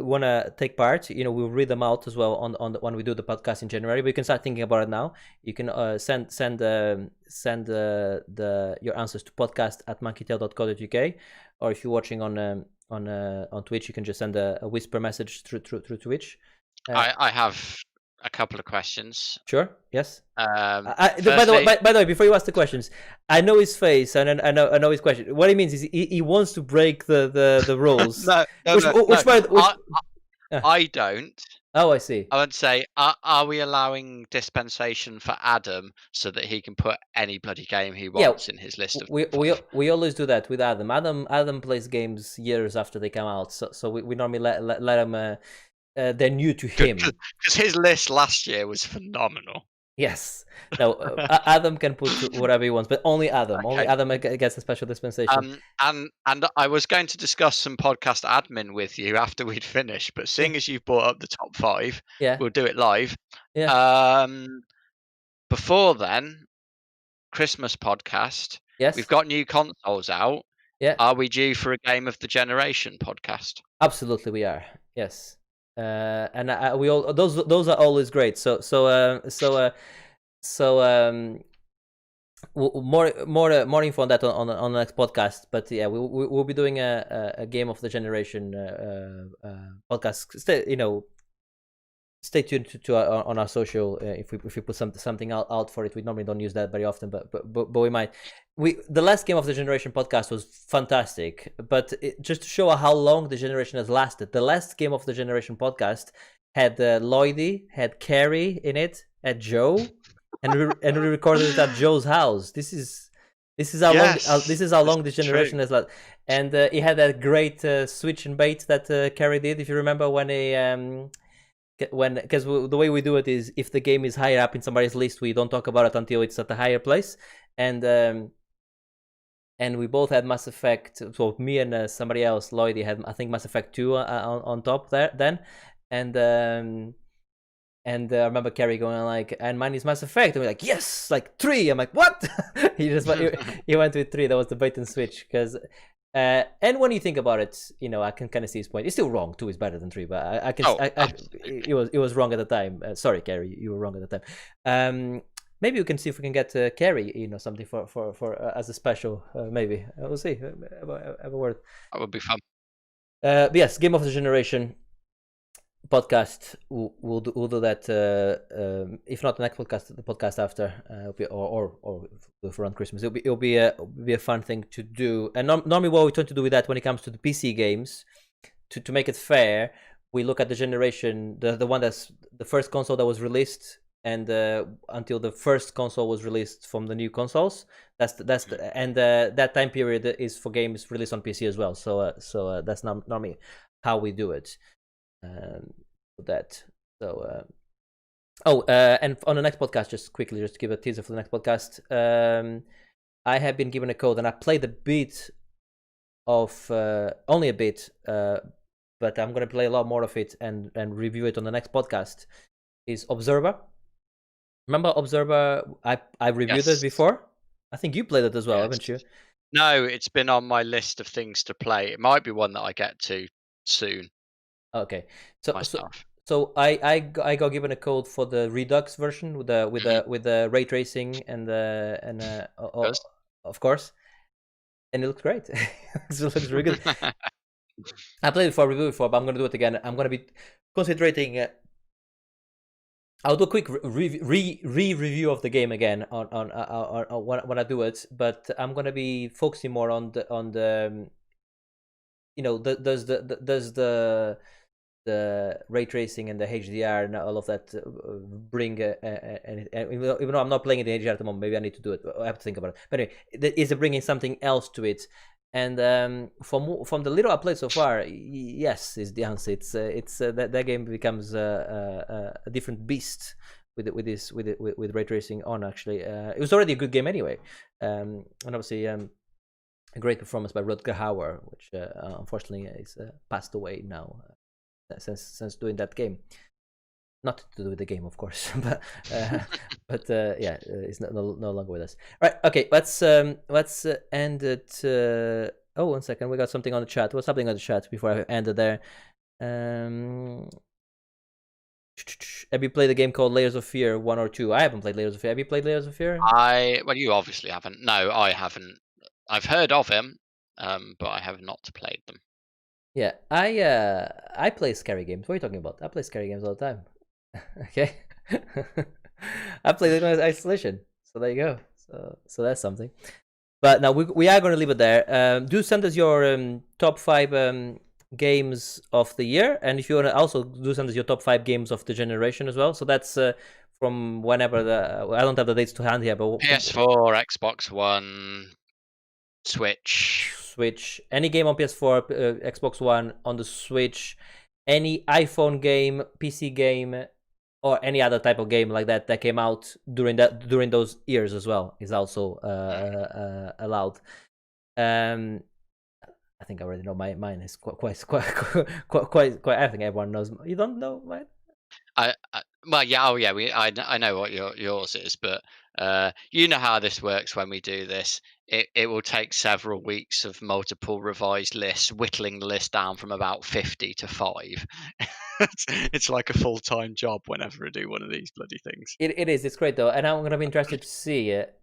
want to take part, we'll read them out as well on when we do the podcast in January. But you can start thinking about it now. You can send your answers to podcast@monkeytail.co.uk, or if you're watching on Twitch, you can just send a whisper message through Twitch. I have a couple of questions. Sure. Yes. By the way, before you ask the questions, I know his face and I know his question. What he means is he wants to break the rules. No. I don't. Oh, I see. I would say, are we allowing dispensation for Adam so that he can put any bloody game he wants in his list of? We always do that with Adam. Adam plays games years after they come out, so we normally let him. They're new to him because his list last year was phenomenal. Yes. No, Adam can put whatever he wants, but only Adam. Okay. Only Adam gets a special dispensation. And I was going to discuss some podcast admin with you after we'd finished, but seeing as you've brought up the top 5, we'll do it live. Yeah. Before then, Christmas podcast. Yes. We've got new consoles out. Yeah. Are we due for a Game of the Generation podcast? Absolutely, we are. Yes. And we all those are always great. So more info on that on the next podcast. But yeah, we'll be doing a Game of the Generation podcast. Stay tuned to on our social if we put something out for it. We normally don't use that very often, but we might. The last Game of the Generation podcast was fantastic, but just to show how long the generation has lasted, the last Game of the Generation podcast had Lloydie, had Carrie in it, had Joe, and we recorded it at Joe's house. This is how long this generation has lasted, and he had that great switch and bait that Carrie did. If you remember when because the way we do it is if the game is higher up in somebody's list, we don't talk about it until it's at a higher place, and we both had Mass Effect. So me and somebody else, Lloydie, had I think Mass Effect 2 on top there then, and I remember Carrie going like, and mine is Mass Effect, and we're like, yes, like 3. I'm like, what? he went with 3. That was the bait and switch because. And when you think about it, I can kind of see his point. It's still wrong. 2 is better than 3, but I can. It was wrong at the time. Sorry, Carrie, you were wrong at the time. Maybe we can see if we can get Carrie, something for as a special. Maybe we'll see. Have a word. That would be fun. But yes, Game of the Generation podcast. We'll do that. If not the next podcast, the podcast after, or for around Christmas. It'll be a fun thing to do. And normally, what we tend to do with that when it comes to the PC games, to make it fair, we look at the generation, the one that's the first console that was released, and until the first console was released from the new consoles. That time period is for games released on PC as well. So that's normally how we do it. And on the next podcast, just to give a teaser for the next podcast, I have been given a code, and I played a bit of only a bit, but I'm gonna play a lot more of it and review it on the next podcast. Is Observer? Remember Observer? I reviewed it before. I think you played it as well, haven't you? No, it's been on my list of things to play. It might be one that I get to soon. Okay, so I got given a code for the Redux version with the ray tracing and of course, and it looks great. It looks really good. I played it review before, but I'm gonna do it again. I'm gonna be concentrating. I'll do a quick review of the game again on when I do it, but I'm gonna be focusing more on the does the the ray tracing and the HDR and all of that bring and even though I'm not playing it in HDR at the moment, maybe I need to do it. I have to think about it. But anyway, is it bringing something else to it? And from the little I played so far, yes, is the answer. It's that game becomes a different beast with ray tracing on. Actually, it was already a good game anyway, and obviously a great performance by Rutger Hauer, which unfortunately is passed away now since doing that game. Not to do with the game, of course, but yeah, he's no longer with us. Right, okay, let's end it. Oh, 1 second, we got something on the chat. What's happening on the chat before I end it there? Have you played a game called Layers of Fear 1 or 2? I haven't played Layers of Fear. Have you played Layers of Fear? Well, you obviously haven't. No, I haven't. I've heard of him, but I have not played them. Yeah, I play scary games. What are you talking about? I play scary games all the time. Okay. I play Isolation, so there you go. So that's something. But now we are going to leave it there. Do send us your top 5 games of the year, and if you want to also do send us your top 5 games of the generation as well. So that's from whenever I don't have the dates to hand here, but PS4, Xbox One, Switch, any game on PS4, Xbox One, on the Switch, any iPhone game, PC game, or any other type of game like that came out during those years as well is also allowed. I think I already know mine is quite. I think everyone knows. You don't know mine? Well, yeah, I know what yours is, but you know how this works when we do this. It will take several weeks of multiple revised lists, whittling the list down from about 50 to 5. It's like a full-time job whenever I do one of these bloody things. It is. It's great though, and I'm gonna be interested to see it.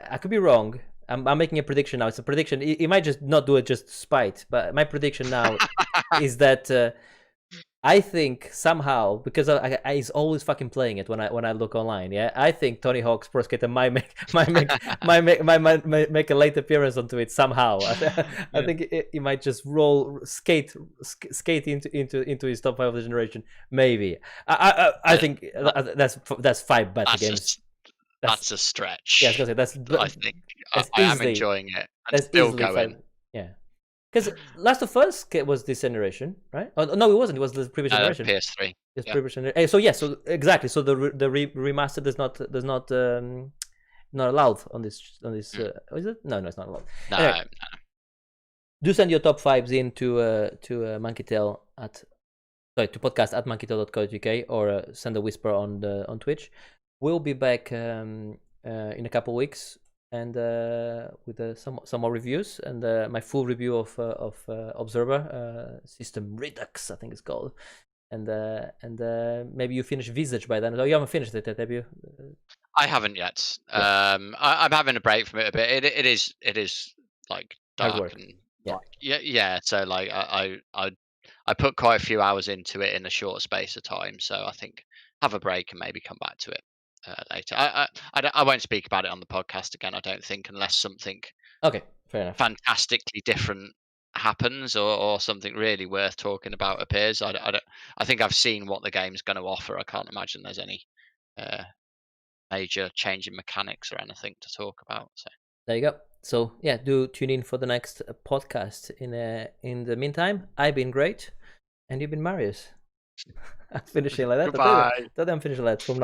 I could be wrong. I'm making a prediction now. It's a prediction. He might just not do it just to spite, but my prediction now is that I think somehow, because he's always fucking playing it when I look online. Yeah, I think Tony Hawk's Pro Skater might make a late appearance onto it somehow. I think he might just skate into his top 5 of the generation. Maybe. I think that's 5 better games. That's a stretch. Yeah, I was gonna say I think I am enjoying it. And still going. Yeah. Because Last of Us was this generation, right? Oh, no, it wasn't. It was the previous generation. PS3. It's previous generation. So yeah, so exactly. So the remastered is not allowed on this. Is it? No, it's not allowed. No, anyway, no. Do send your top 5s in to monkeytail to podcast@monkeytail.co.uk or send a whisper on Twitch. We'll be back in a couple weeks. And with some more reviews and my full review of Observer System Redux, I think it's called, and maybe you finish Visage by then. Oh, you haven't finished it yet, have you? I haven't yet. Yeah. I'm having a break from it a bit. It is like dark and yeah. So like I put quite a few hours into it in a short space of time. So I think have a break and maybe come back to it. Later. I won't speak about it on the podcast again, I don't think, unless something fair enough, fantastically different happens or something really worth talking about appears. I think I've seen what the game's going to offer. I can't imagine there's any major change in mechanics or anything to talk about. So there you go. So yeah, do tune in for the next podcast. In the meantime, I've been great, and you've been Marius. I'm finishing like that. Goodbye. I'm finishing like that from now.